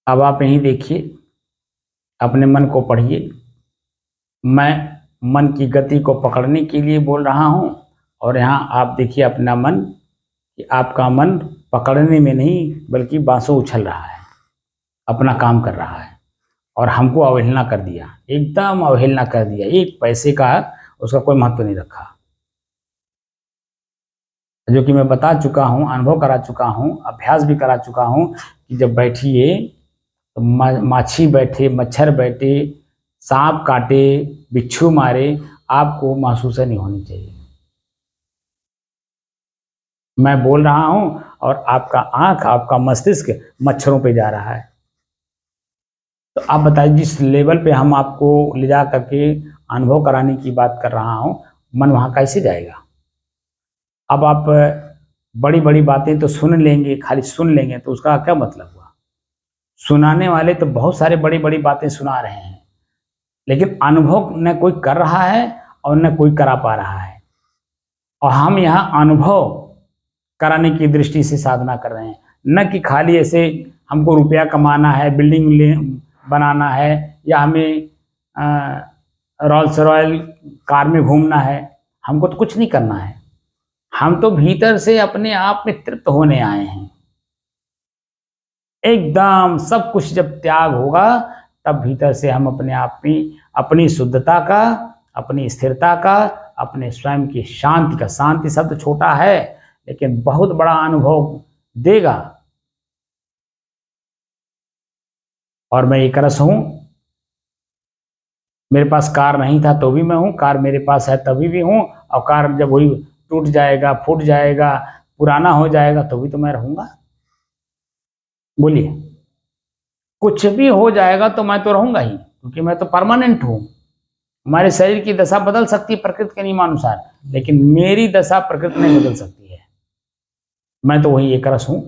अब आप यहीं देखिए, अपने मन को पढ़िए। मैं मन की गति को पकड़ने के लिए बोल रहा हूँ, और यहाँ आप देखिए अपना मन, कि आपका मन पकड़ने में नहीं बल्कि बांसों उछल रहा है, अपना काम कर रहा है, और हमको अवहेलना कर दिया, एकदम अवहेलना कर दिया। एक पैसे का उसका कोई महत्व नहीं रखा, जो कि मैं बता चुका हूँ, अनुभव करा चुका हूँ, अभ्यास भी करा चुका हूँ कि जब बैठिए तो माछी बैठे, मच्छर बैठे, सांप काटे, बिच्छू मारे, आपको महसूस नहीं होनी चाहिए। मैं बोल रहा हूँ और आपका आंख, आपका मस्तिष्क मच्छरों पे जा रहा है। तो आप बताइए, जिस लेवल पे हम आपको ले जा करके अनुभव कराने की बात कर रहा हूँ, मन वहाँ कैसे जाएगा? अब आप बड़ी बड़ी बातें तो सुन लेंगे, खाली सुन लेंगे तो उसका क्या मतलब हुआ? सुनाने वाले तो बहुत सारे बड़ी बड़ी बातें सुना रहे हैं, लेकिन अनुभव न कोई कर रहा है और न कोई करा पा रहा है। और हम यहाँ अनुभव कराने की दृष्टि से साधना कर रहे हैं, न कि खाली ऐसे हमको रुपया कमाना है, बिल्डिंग बनाना है, या हमें रोल्स रॉयल कार में घूमना है। हमको तो कुछ नहीं करना है, हम तो भीतर से अपने आप में तृप्त होने आए हैं। एकदम सब कुछ जब त्याग होगा, तब भीतर से हम अपने आप में अपनी शुद्धता का, अपनी स्थिरता का, अपने स्वयं की शांति का, शांति शब्द छोटा है लेकिन बहुत बड़ा अनुभव देगा। और मैं एक रस हूं, मेरे पास कार नहीं था तो भी मैं हूं, कार मेरे पास है तभी भी हूं, और कार जब वही टूट जाएगा, फूट जाएगा, पुराना हो जाएगा तो भी तो मैं रहूंगा। बोलिए, कुछ भी हो जाएगा तो मैं तो रहूंगा ही, क्योंकि मैं तो परमानेंट हूं। हमारे शरीर की दशा बदल सकती है प्रकृति के नियमानुसार, लेकिन मेरी दशा प्रकृति नहीं बदल सकती है। मैं तो वही एक रस हूं।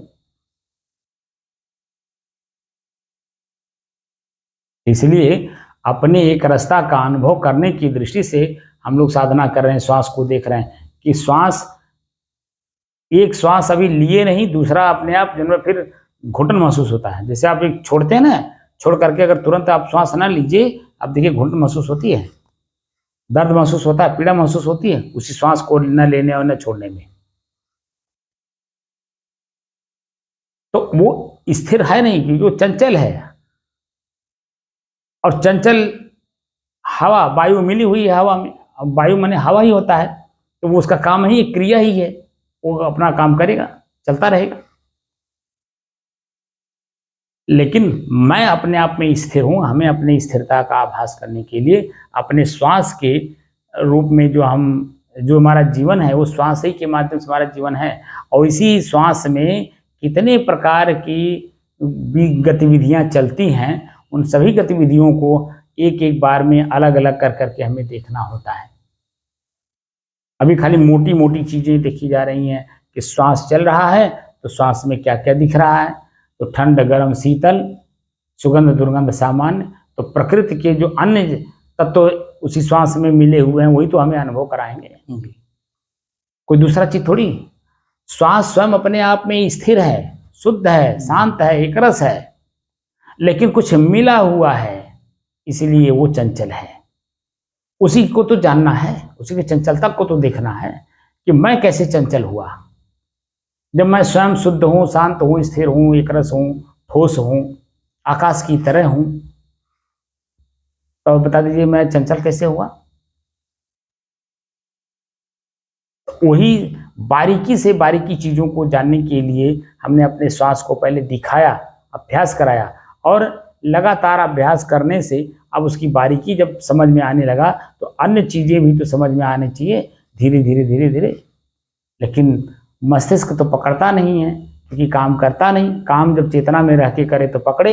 इसलिए अपने एक रसता का अनुभव करने की दृष्टि से हम लोग साधना कर रहे हैं, श्वास को देख रहे हैं कि श्वास, एक श्वास अभी लिए नहीं, दूसरा अपने आप जिनमें फिर घुटन महसूस होता है। जैसे आप एक छोड़ते हैं ना, छोड़ करके अगर तुरंत आप श्वास ना लीजिए, अब देखिए घुटन महसूस होती है, दर्द महसूस होता है, पीड़ा महसूस होती है उसी श्वास को न लेने और न छोड़ने में। तो वो स्थिर है नहीं, क्योंकि वो चंचल है, और चंचल हवा, वायु मिली हुई है हवा में, अब वायु माने हवा ही होता है, तो वो उसका काम ही, क्रिया ही है, वो अपना काम करेगा, चलता रहेगा। लेकिन मैं अपने आप में स्थिर हूँ। हमें अपनी स्थिरता का आभास करने के लिए अपने श्वास के रूप में जो हमारा जीवन है, वो श्वास ही के माध्यम से हमारा जीवन है, और इसी श्वास में कितने प्रकार की गतिविधियां चलती हैं, उन सभी गतिविधियों को एक एक बार में अलग अलग कर करके हमें देखना होता है। अभी खाली मोटी मोटी चीजें देखी जा रही हैं कि श्वास चल रहा है तो श्वास में क्या क्या दिख रहा है, तो ठंड, गर्म, शीतल, सुगंध, दुर्गंध, सामान्य, तो प्रकृति के जो अन्य तत्व उसी श्वास में मिले हुए हैं, वही तो हमें अनुभव कराएंगे, कोई दूसरा चीज थोड़ी। श्वास स्वयं अपने आप में स्थिर है, शुद्ध है, शांत है, एक रस है, लेकिन कुछ मिला हुआ है, इसलिए वो चंचल है। उसी को तो जानना है, उसी की चंचलता को तो देखना है कि मैं कैसे चंचल हुआ। जब मैं स्वयं शुद्ध हूँ, शांत हूँ, स्थिर हूँ, एक रस हूँ, ठोस हूँ, आकाश की तरह हूँ, तो बता दीजिए मैं चंचल कैसे हुआ? वही बारीकी से बारीकी चीजों को जानने के लिए हमने अपने श्वास को पहले दिखाया, अभ्यास कराया, और लगातार अभ्यास करने से अब उसकी बारीकी जब समझ में आने लगा तो अन्य चीजें भी तो समझ में आनी चाहिए, धीरे धीरे धीरे धीरे। लेकिन मस्तिष्क तो पकड़ता नहीं है, क्योंकि काम करता नहीं। काम जब चेतना में रह के करे तो पकड़े,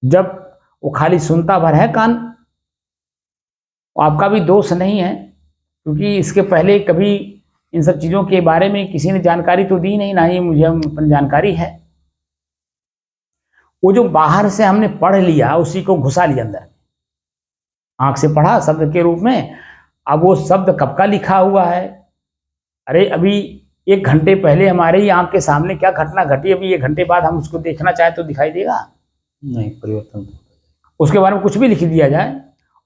जब वो खाली सुनता भर है कान। आपका भी दोष नहीं है, क्योंकि इसके पहले कभी इन सब चीज़ों के बारे में किसी ने जानकारी तो दी नहीं, ना ही मुझे अपनी जानकारी है। वो जो बाहर से हमने पढ़ लिया उसी को घुसा लिया अंदर, आंख से पढ़ा शब्द के रूप में। अब वो शब्द कब का लिखा हुआ है? अरे अभी 1 घंटे पहले हमारे ही आंख के सामने क्या घटना घटी, अभी 1 घंटे बाद हम उसको देखना चाहे तो दिखाई देगा?
नहीं, परिवर्तन तो
उसके बारे में कुछ भी लिख दिया जाए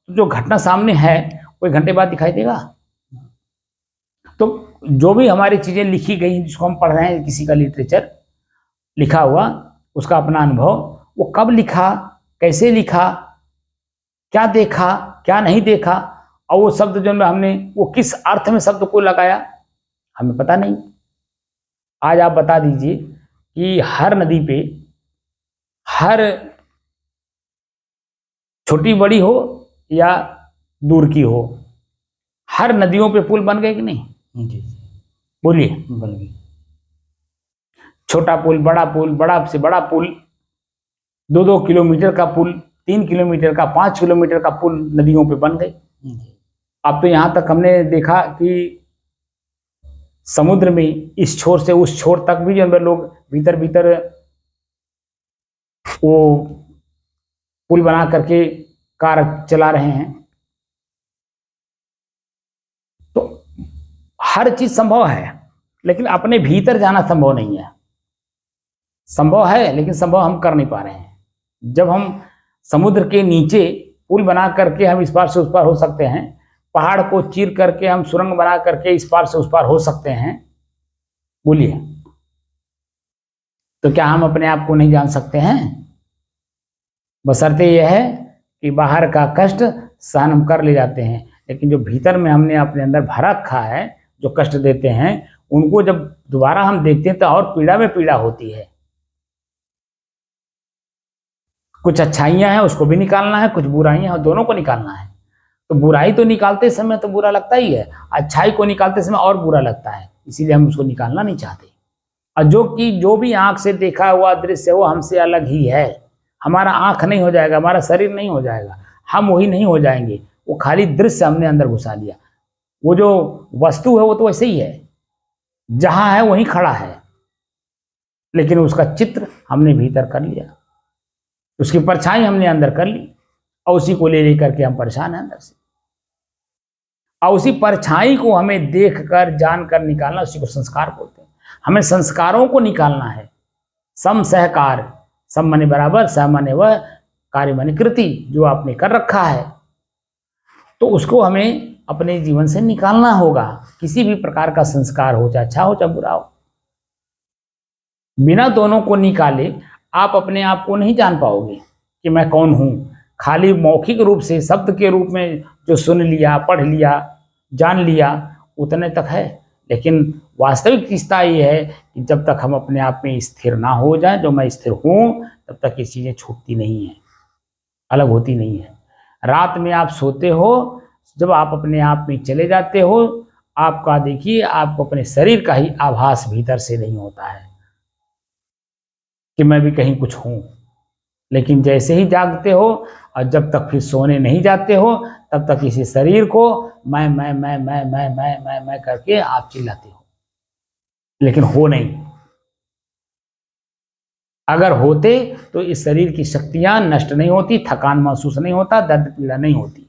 तो जो घटना सामने है वो 1 घंटे बाद दिखाई देगा। तो जो भी हमारी चीजें लिखी गई जिसको हम पढ़ रहे हैं, किसी का लिटरेचर लिखा हुआ, उसका अपना अनुभव, वो कब लिखा, कैसे लिखा, क्या देखा, क्या नहीं देखा, और वो शब्द जो हमने वो किस अर्थ में शब्द को लगाया, हमें पता नहीं। आज आप बता दीजिए कि हर नदी पे, हर छोटी बड़ी हो या दूर की हो, हर नदियों पे पुल बन गए कि नहीं?
जी
बोलिए।
बन गई।
छोटा पुल, बड़ा से बड़ा पुल, 2-2 किलोमीटर का पुल, 3 किलोमीटर का, 5 किलोमीटर का पुल नदियों पे बन गए। अब तो यहाँ तक हमने देखा कि समुद्र में इस छोर से उस छोर तक भी जो लोग भीतर भीतर वो पुल बना करके कार चला रहे हैं। तो हर चीज संभव है, लेकिन अपने भीतर जाना संभव नहीं है। संभव है लेकिन संभव हम कर नहीं पा रहे हैं। जब हम समुद्र के नीचे पुल बना करके हम इस पार से उस पार हो सकते हैं, पहाड़ को चीर करके हम सुरंग बना करके इस पार से उस पार हो सकते हैं, बोलिए, तो क्या हम अपने आप को नहीं जान सकते हैं? बशर्ते यह है कि बाहर का कष्ट सहन हम कर ले जाते हैं, लेकिन जो भीतर में हमने अपने अंदर भरा रखा है, जो कष्ट देते हैं, उनको जब दोबारा हम देखते हैं तो और पीड़ा में पीड़ा होती है। कुछ अच्छाइयां हैं उसको भी निकालना है, कुछ बुराइयां हैं दोनों को निकालना है। तो बुराई तो निकालते समय तो बुरा लगता ही है, अच्छाई को निकालते समय और बुरा लगता है, इसीलिए हम उसको निकालना नहीं चाहते। और जो भी आंख से देखा हुआ दृश्य वो हमसे अलग ही है। हमारा आंख नहीं हो जाएगा, हमारा शरीर नहीं हो जाएगा, हम वही नहीं हो जाएंगे। वो खाली दृश्य हमने अंदर घुसा लिया। वो जो वस्तु है वो तो वैसे ही है, जहां है वहीं खड़ा है, लेकिन उसका चित्र हमने भीतर कर लिया, उसकी परछाई हमने अंदर कर ली, और उसी को ले लेकर के हम परेशान हैं अंदर से। और उसी परछाई को हमें देख कर जान कर निकालना, उसी को संस्कार बोलते हैं। हमें संस्कारों को निकालना है। सम सहकार, सम माने बराबर, सह माने वह, कार्य माने कृति, जो आपने कर रखा है, तो उसको हमें अपने जीवन से निकालना होगा। किसी भी प्रकार का संस्कार हो, चाहे अच्छा हो चाहे बुरा हो, बिना दोनों को निकाले आप अपने आप को नहीं जान पाओगे कि मैं कौन हूं। खाली मौखिक रूप से शब्द के रूप में जो सुन लिया, पढ़ लिया, जान लिया, उतने तक है, लेकिन वास्तविक रिश्ता ये है कि जब तक हम अपने आप में स्थिर ना हो जाए, जो मैं स्थिर हूं, तब तक ये चीजें छूटती नहीं है, अलग होती नहीं है। रात में आप सोते हो, जब आप अपने आप में चले जाते हो, आपका देखिए आपको अपने शरीर का ही आभास भीतर से नहीं होता है कि मैं भी कहीं कुछ हूं। लेकिन जैसे ही जागते हो और जब तक फिर सोने नहीं जाते हो, तब तक इसी शरीर को मैं करके आप चिल्लाते हो, लेकिन हो नहीं। अगर होते तो इस शरीर की शक्तियां नष्ट नहीं होती, थकान महसूस नहीं होता, दर्द पीड़ा नहीं होती,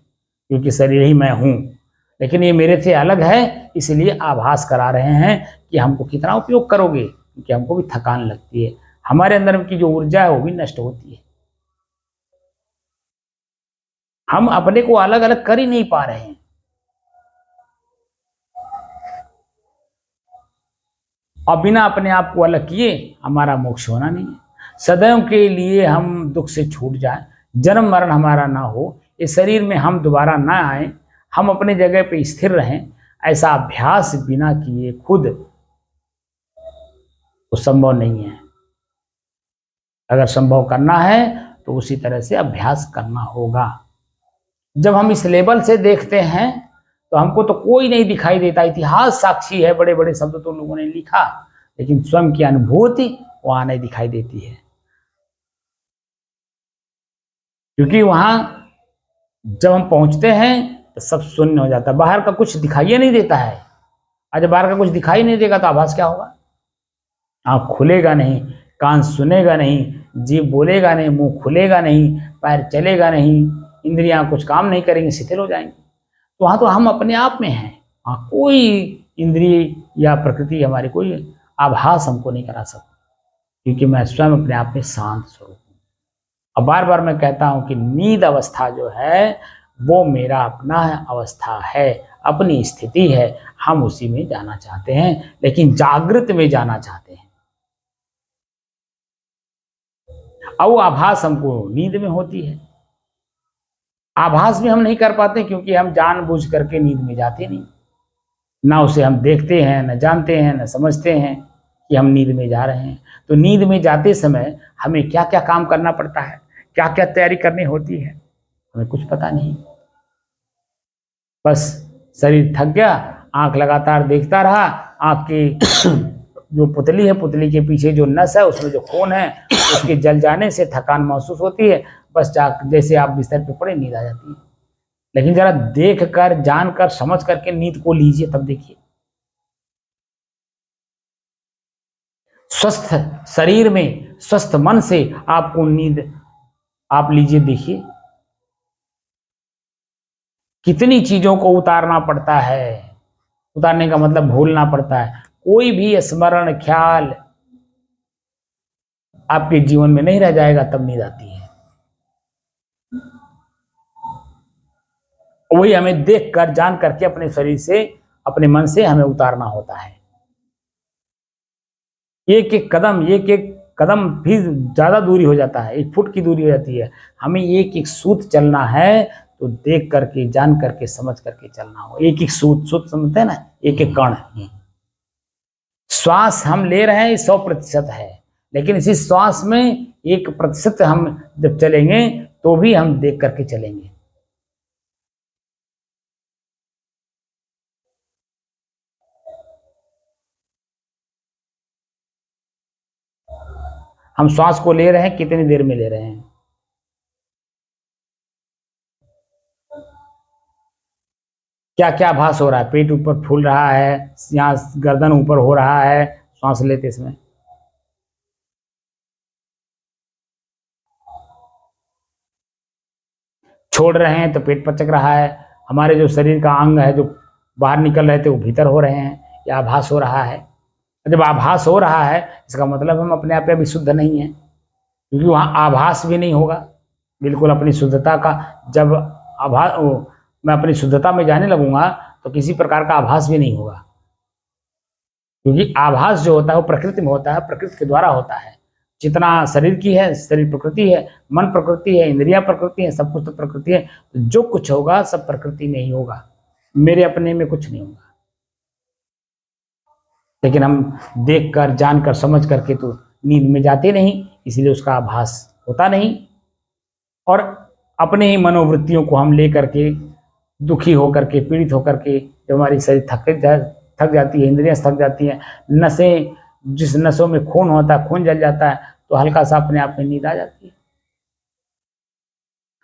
क्योंकि शरीर ही मैं हूं। लेकिन ये मेरे से अलग है, इसलिए आभास करा रहे हैं कि हमको कितना उपयोग करोगे, क्योंकि हमको भी थकान लगती है, हमारे अंदर की जो ऊर्जा है वो भी नष्ट होती है। हम अपने को अलग अलग कर ही नहीं पा रहे हैं। और बिना अपने आप को अलग किए हमारा मोक्ष होना नहीं है। सदैव के लिए हम दुख से छूट जाए, जन्म मरण हमारा ना हो, इस शरीर में हम दोबारा ना आए, हम अपने जगह पे स्थिर रहें, ऐसा अभ्यास बिना किए खुद तो संभव नहीं है। अगर संभव करना है तो उसी तरह से अभ्यास करना होगा। जब हम इस लेवल से देखते हैं तो हमको तो कोई नहीं दिखाई देता, इतिहास साक्षी है, बड़े बड़े शब्द तो लोगों ने लिखा, लेकिन स्वयं की अनुभूति वहां नहीं दिखाई देती है। क्योंकि वहां जब हम पहुंचते हैं तो सब शून्य हो जाता है, बाहर का कुछ दिखाई नहीं देता है। और जब बाहर का कुछ दिखाई नहीं देगा तो आभास क्या होगा? आँख खुलेगा नहीं, कान सुनेगा नहीं, जीभ बोलेगा नहीं, मुंह खुलेगा नहीं, पैर चलेगा नहीं, इंद्रियां कुछ काम नहीं करेंगी, शिथिल हो जाएंगी। तो वहां तो हम अपने आप में हैं, वहाँ कोई इंद्रिय या प्रकृति हमारी कोई आभास हमको नहीं करा सकती, क्योंकि मैं स्वयं अपने आप में शांत स्वरूप हूँ। अब बार बार मैं कहता हूँ कि नींद अवस्था जो है वो मेरा अपना अवस्था है, अपनी स्थिति है, हम उसी में जाना चाहते हैं, लेकिन जागृत में जाना चाहते हैं। अब वो आभास हमको नींद में होती है, आभास भी हम नहीं कर पाते क्योंकि हम जानबूझ करके नींद में जाते नहीं, ना उसे हम देखते हैं, न जानते हैं, न समझते हैं कि हम नींद में जा रहे हैं। तो नींद में जाते समय हमें क्या क्या काम करना पड़ता है, क्या क्या तैयारी करनी होती है, हमें कुछ पता नहीं। बस शरीर थक गया, आंख लगातार देखता रहा, आंख की जो पुतली है, पुतली के पीछे जो नस है उसमें जो खून है उसके जल जाने से थकान महसूस होती है, बस जैसे आप बिस्तर पे पड़े नींद आ जाती है। लेकिन जरा देख कर, जान कर, समझ करके नींद को लीजिए, तब देखिए स्वस्थ शरीर में, स्वस्थ मन से आपको नींद आप लीजिए, देखिए कितनी चीजों को उतारना पड़ता है। उतारने का मतलब भूलना पड़ता है। कोई भी स्मरण ख्याल आपके जीवन में नहीं रह जाएगा, तब नींद आती है। वही हमें देख कर, जान करके अपने शरीर से, अपने मन से हमें उतारना होता है। एक एक कदम भी ज्यादा दूरी हो जाता है, 1 फुट की दूरी हो जाती है। हमें एक एक सूत चलना है, तो देख करके, जान करके, समझ करके चलना हो। एक एक सूत समझते हैं ना, एक एक कण। श्वास हम ले रहे हैं 100% है, लेकिन इसी श्वास में 1% हम जब चलेंगे तो भी हम देख करके चलेंगे। हम श्वास को ले रहे हैं, कितनी देर में ले रहे हैं, क्या क्या आभास हो रहा है, पेट ऊपर फूल रहा है, यहाँ गर्दन ऊपर हो रहा है श्वास लेते समय, छोड़ रहे हैं तो पेट पचक रहा है, हमारे जो शरीर का अंग है जो बाहर निकल रहे थे वो भीतर हो रहे हैं, या आभास हो रहा है। जब आभास हो रहा है इसका मतलब हम अपने आप में अभी शुद्ध नहीं है, क्योंकि वहाँ आभास भी नहीं होगा बिल्कुल अपनी शुद्धता का। जब मैं अपनी शुद्धता में जाने लगूंगा तो किसी प्रकार का आभास भी नहीं होगा, क्योंकि आभास जो होता है वो प्रकृति में होता है, प्रकृति के द्वारा होता है। जितना शरीर की है, शरीर प्रकृति है, मन प्रकृति है, इंद्रियां प्रकृति है, सब कुछ तो प्रकृति है। तो जो कुछ होगा सब प्रकृति में ही होगा, मेरे अपने में कुछ नहीं होगा। लेकिन हम देख कर, जान कर, समझ करके तो नींद में जाते नहीं, इसलिए उसका आभास होता नहीं। और अपने ही मनोवृत्तियों को हम ले करके दुखी होकर के, पीड़ित होकर के, जब हमारी शरीर थक जाती है, इंद्रियां थक जाती हैं, नसें, जिस नसों में खून होता है, खून जल जाता है, तो हल्का सा अपने आप में नींद आ जाती है।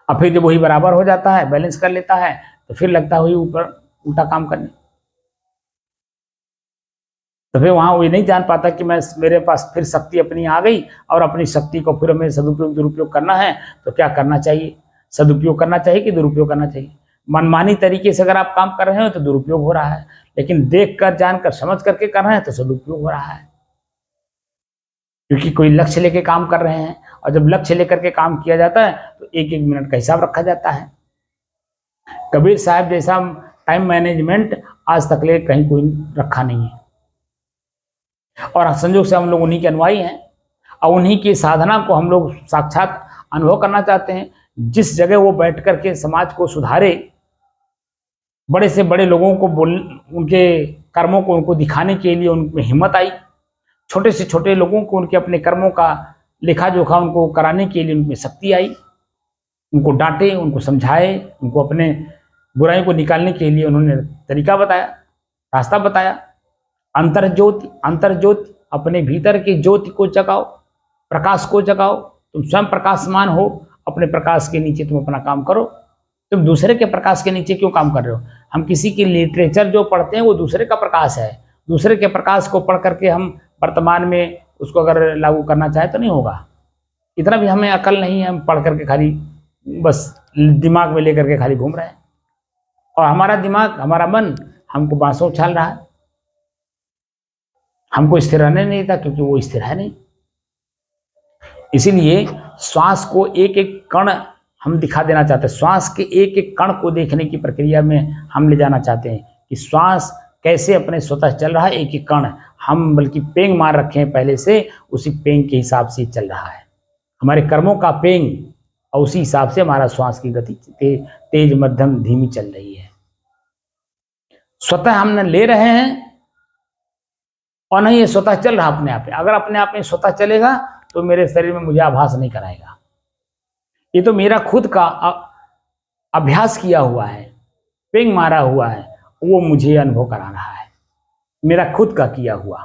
और फिर जब वही बराबर हो जाता है, बैलेंस कर लेता है, तो फिर लगता है वही ऊपर उल्टा काम करने। तो फिर वहां वो नहीं जान पाता कि मेरे पास फिर शक्ति अपनी आ गई, और अपनी शक्ति को फिर हमें सदुपयोग दुरुपयोग करना है, तो क्या करना चाहिए? सदुपयोग करना चाहिए कि दुरुपयोग करना चाहिए? मनमानी तरीके से अगर आप काम कर रहे हो तो दुरुपयोग हो रहा है, लेकिन देख कर, जानकर, समझ करके कर रहे हैं तो सदुपयोग हो रहा है, क्योंकि कोई लक्ष्य लेके काम कर रहे हैं। और जब लक्ष्य लेकर के काम किया जाता है तो एक एक मिनट का हिसाब रखा जाता है। कबीर साहब जैसा टाइम मैनेजमेंट आज तक ले कहीं कोई रखा नहीं है, और संयोग से हम लोग उन्हीं के अनुयायी हैं, और उन्हीं की साधना को हम लोग साक्षात अनुभव करना चाहते हैं। जिस जगह वो बैठ करके समाज को सुधारे, बड़े से बड़े लोगों को उनके कर्मों को उनको दिखाने के लिए उनमें हिम्मत आई, छोटे से छोटे लोगों को उनके अपने कर्मों का लेखा जोखा उनको कराने के लिए उनमें शक्ति आई। उनको डांटे, उनको समझाए, उनको अपने बुराई को निकालने के लिए उन्होंने तरीका बताया, रास्ता बताया। अंतर ज्योति, अपने भीतर की ज्योति को जगाओ, प्रकाश को जगाओ। तुम स्वयं प्रकाशमान हो, अपने प्रकाश के नीचे तुम अपना काम करो। तुम दूसरे के प्रकाश के नीचे क्यों काम कर रहे हो? हम किसी की लिटरेचर जो पढ़ते हैं वो दूसरे का प्रकाश है। दूसरे के प्रकाश को पढ़ करके हम वर्तमान में उसको अगर लागू करना चाहे तो नहीं होगा। इतना भी हमें अकल नहीं है, हम पढ़ करके खाली बस दिमाग में लेकर के खाली घूम रहे हैं, और हमारा दिमाग, हमारा मन हमको बांसों उछाल रहा है। हमको स्थिर रहने नहीं देता, क्योंकि वो स्थिर है नहीं। इसीलिए श्वास को एक एक कण हम दिखा देना चाहते हैं। श्वास के एक एक कण को देखने की प्रक्रिया में हम ले जाना चाहते हैं कि श्वास कैसे अपने स्वतः चल रहा है। एक एक कण हम बल्कि पेंग मार रखे हैं पहले से, उसी पेंग के हिसाब से चल रहा है। हमारे कर्मों का पेंग, और उसी हिसाब से हमारा श्वास की गति तेज मध्यम धीमी चल रही है। स्वतः हम न ले रहे हैं और नहीं ये स्वतः चल रहा अपने आप में। अगर अपने आप में स्वतः चलेगा तो मेरे शरीर में मुझे आभास नहीं कराएगा। ये तो मेरा खुद का अभ्यास किया हुआ है, पेंग मारा हुआ है, वो मुझे अनुभव करा रहा है, मेरा खुद का किया हुआ।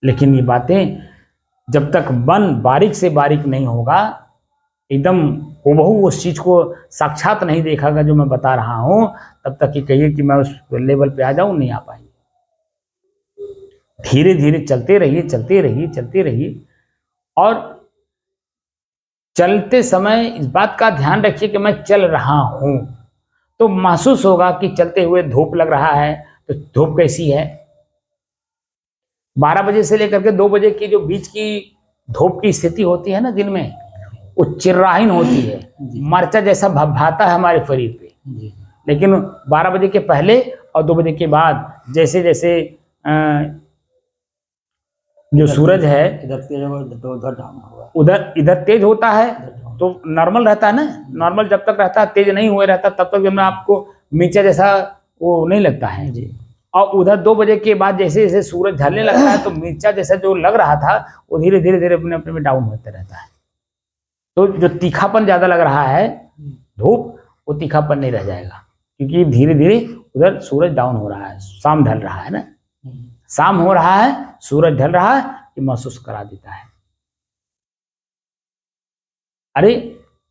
लेकिन ये बातें जब तक मन बारीक से बारीक नहीं होगा, एकदम हूबहू उस चीज को साक्षात नहीं देखागा जो मैं बता रहा हूं, तब तक ये कहिए कि मैं उस लेवल पे आ जाऊं, नहीं आ पाएंगे। धीरे धीरे चलते रहिए, चलते रहिए, चलते रहिए। और चलते समय इस बात का ध्यान रखिए कि मैं चल रहा हूं। तो महसूस होगा कि चलते हुए धूप लग रहा है, तो धूप कैसी है? 12 बजे से लेकर के 2 बजे की जो बीच की धूप की स्थिति होती है ना दिन में, वो चिर्राहीन होती है, मरचा जैसा भभाता है हमारे शरीर पे। लेकिन 12 बजे के पहले और 2 बजे के बाद जैसे जैसे जो सूरज है
इधर तेज होगा तो उधर डाउन होगा,
उधर इधर तेज होता है तो नॉर्मल रहता है ना। नॉर्मल जब तक रहता है, तेज नहीं हुए रहता, तब तक जब आपको मिर्चा जैसा वो नहीं लगता है जी। और उधर 2 बजे के बाद जैसे जैसे सूरज ढलने लगता है तो मिर्चा जैसा जो लग रहा था वो धीरे धीरे धीरे अपने अपने में डाउन होते रहता है। तो जो तीखापन ज्यादा लग रहा है धूप, वो तीखापन नहीं रह जाएगा, क्योंकि धीरे धीरे उधर सूरज डाउन हो रहा है, शाम ढल रहा है ना, शाम हो रहा है, सूरज ढल रहा है, ये महसूस करा देता है। अरे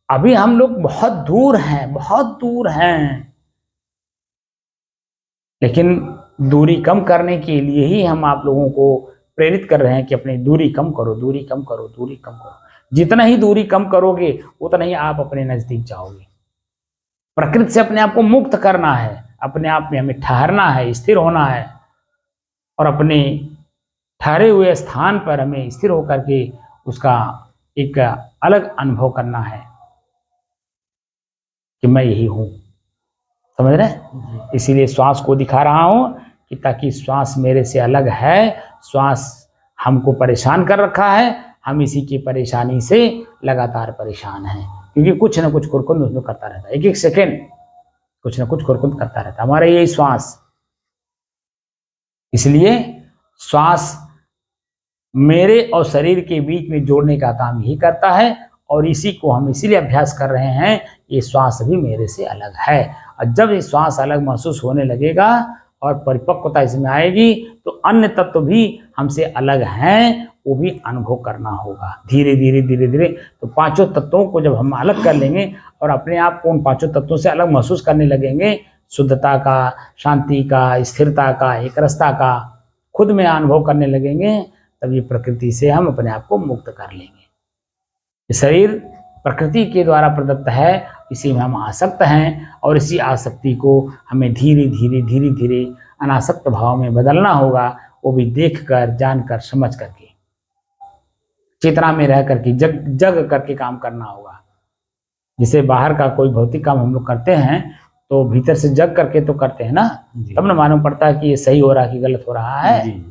अभी हम लोग बहुत दूर हैं, बहुत दूर हैं, लेकिन दूरी कम करने के लिए ही हम आप लोगों को प्रेरित कर रहे हैं कि अपनी दूरी कम करो, दूरी कम करो, दूरी कम करो। जितना ही दूरी कम करोगे उतना ही आप अपने नजदीक जाओगे। प्रकृति से अपने आप को मुक्त करना है, अपने आप में हमें ठहरना है, स्थिर होना है, और अपने ठहरे हुए स्थान पर हमें स्थिर होकर के उसका एक अलग अनुभव करना है कि मैं यही हूं। समझ रहे? इसीलिए श्वास को दिखा रहा हूं कि ताकि श्वास मेरे से अलग है, श्वास हमको परेशान कर रखा है, हम इसी की परेशानी से लगातार परेशान हैं, क्योंकि कुछ ना कुछ खुरकुंद उसमें करता रहता है, एक एक सेकेंड कुछ ना कुछ खुरकुंद करता रहता है हमारा यही श्वास। इसलिए श्वास मेरे और शरीर के बीच में जोड़ने का काम यही करता है, और इसी को हम इसीलिए अभ्यास कर रहे हैं। ये श्वास भी मेरे से अलग है, और जब ये श्वास अलग महसूस होने लगेगा और परिपक्वता इसमें आएगी तो अन्य तत्व भी हमसे अलग हैं, वो भी अनुभव करना होगा धीरे धीरे धीरे धीरे। तो 5 तत्वों को जब हम अलग कर लेंगे और अपने आप को उन 5 तत्वों से अलग महसूस करने लगेंगे, शुद्धता का, शांति का, स्थिरता का, एकरसता का खुद में अनुभव करने लगेंगे, तब ये प्रकृति से हम अपने आप को मुक्त कर लेंगे। शरीर प्रकृति के द्वारा प्रदत्त है, इसी में हम आसक्त हैं, और इसी आसक्ति को हमें धीरे धीरे धीरे धीरे अनासक्त भाव में बदलना होगा, वो भी देखकर, जानकर, समझ करके, चेतना में रह करके, जग करके काम करना होगा। जिसे बाहर का कोई भौतिक काम हम लोग करते हैं तो भीतर से जग करके तो करते हैं ना, तब ना मालूम पड़ता है कि ये सही हो रहा है कि गलत हो रहा है,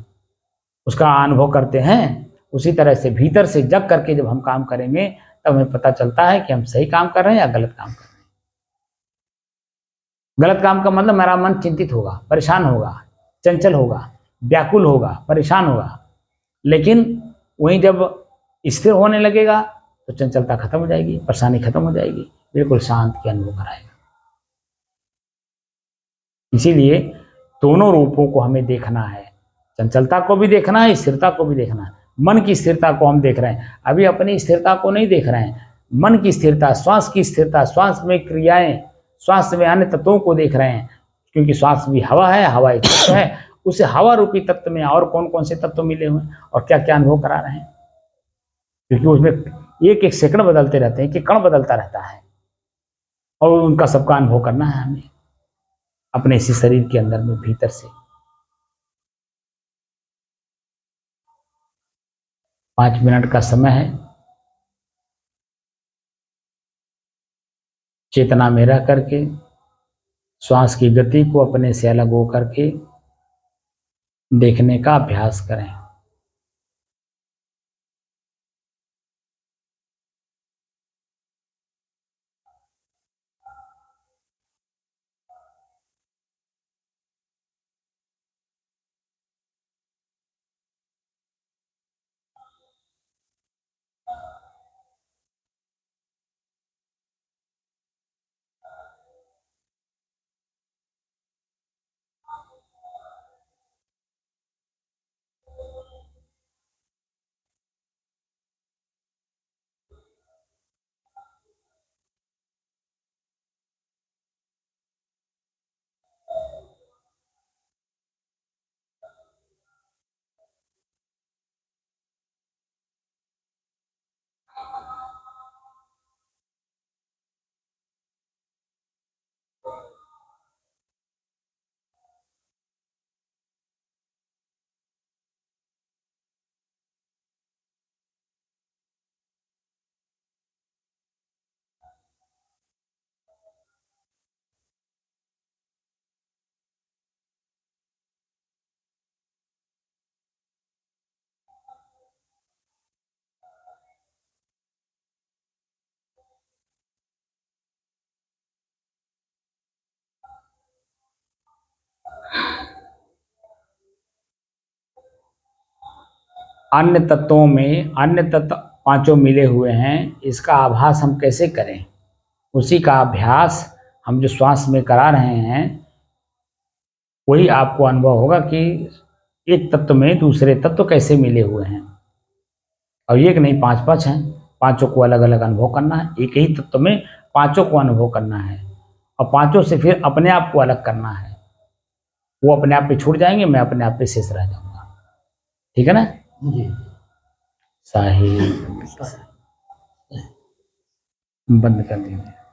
उसका अनुभव करते हैं। उसी तरह से भीतर से जग करके जब हम काम करेंगे तब हमें पता चलता है कि हम सही काम कर रहे हैं या गलत काम कर रहे हैं। गलत काम का मतलब मेरा मन चिंतित होगा, परेशान होगा, चंचल होगा, व्याकुल होगा, परेशान होगा, लेकिन वहीं जब स्थिर होने लगेगा तो चंचलता खत्म हो जाएगी, परेशानी खत्म हो जाएगी, बिल्कुल शांत के अनुभव कराएगा। इसीलिए दोनों रूपों को हमें देखना है, चंचलता को भी देखना है, स्थिरता को भी देखना है। मन की स्थिरता को हम देख रहे हैं, अभी अपनी स्थिरता को नहीं देख रहे हैं, मन की स्थिरता, श्वास की स्थिरता, श्वास में क्रियाएं, श्वास में अन्य तत्वों को देख रहे हैं, क्योंकि श्वास भी हवा है, हवा एक तत्व है। उस हवा रूपी तत्व में और कौन कौन से तत्व मिले हुए हैं और क्या क्या अनुभव करा रहे हैं, क्योंकि उसमें एक एक सेकंड बदलते रहते हैं, कि कण बदलता रहता है और उनका सबका अनुभव करना है हमें अपने इसी शरीर के अंदर में भीतर से। 5 मिनट का समय है। चेतना में रह करके श्वास की गति को अपने से अलग हो करके देखने का अभ्यास करें। अन्य तत्वों में अन्य तत्व पांचों मिले हुए हैं, इसका आभास हम कैसे करें? उसी का अभ्यास हम जो श्वास में करा रहे हैं, वही आपको अनुभव होगा कि एक तत्व में दूसरे तत्व कैसे मिले हुए हैं। और एक नहीं, 5 हैं, पांचों को अलग अलग अनुभव करना है। एक ही तत्व में पांचों को अनुभव करना है और पांचों से फिर अपने आप को अलग करना है। वो अपने आप पे छूट जाएंगे, मैं अपने आप पे शेष रह जाऊंगा। ठीक है ना?
जी।
साहिब बंद कर दीजिए।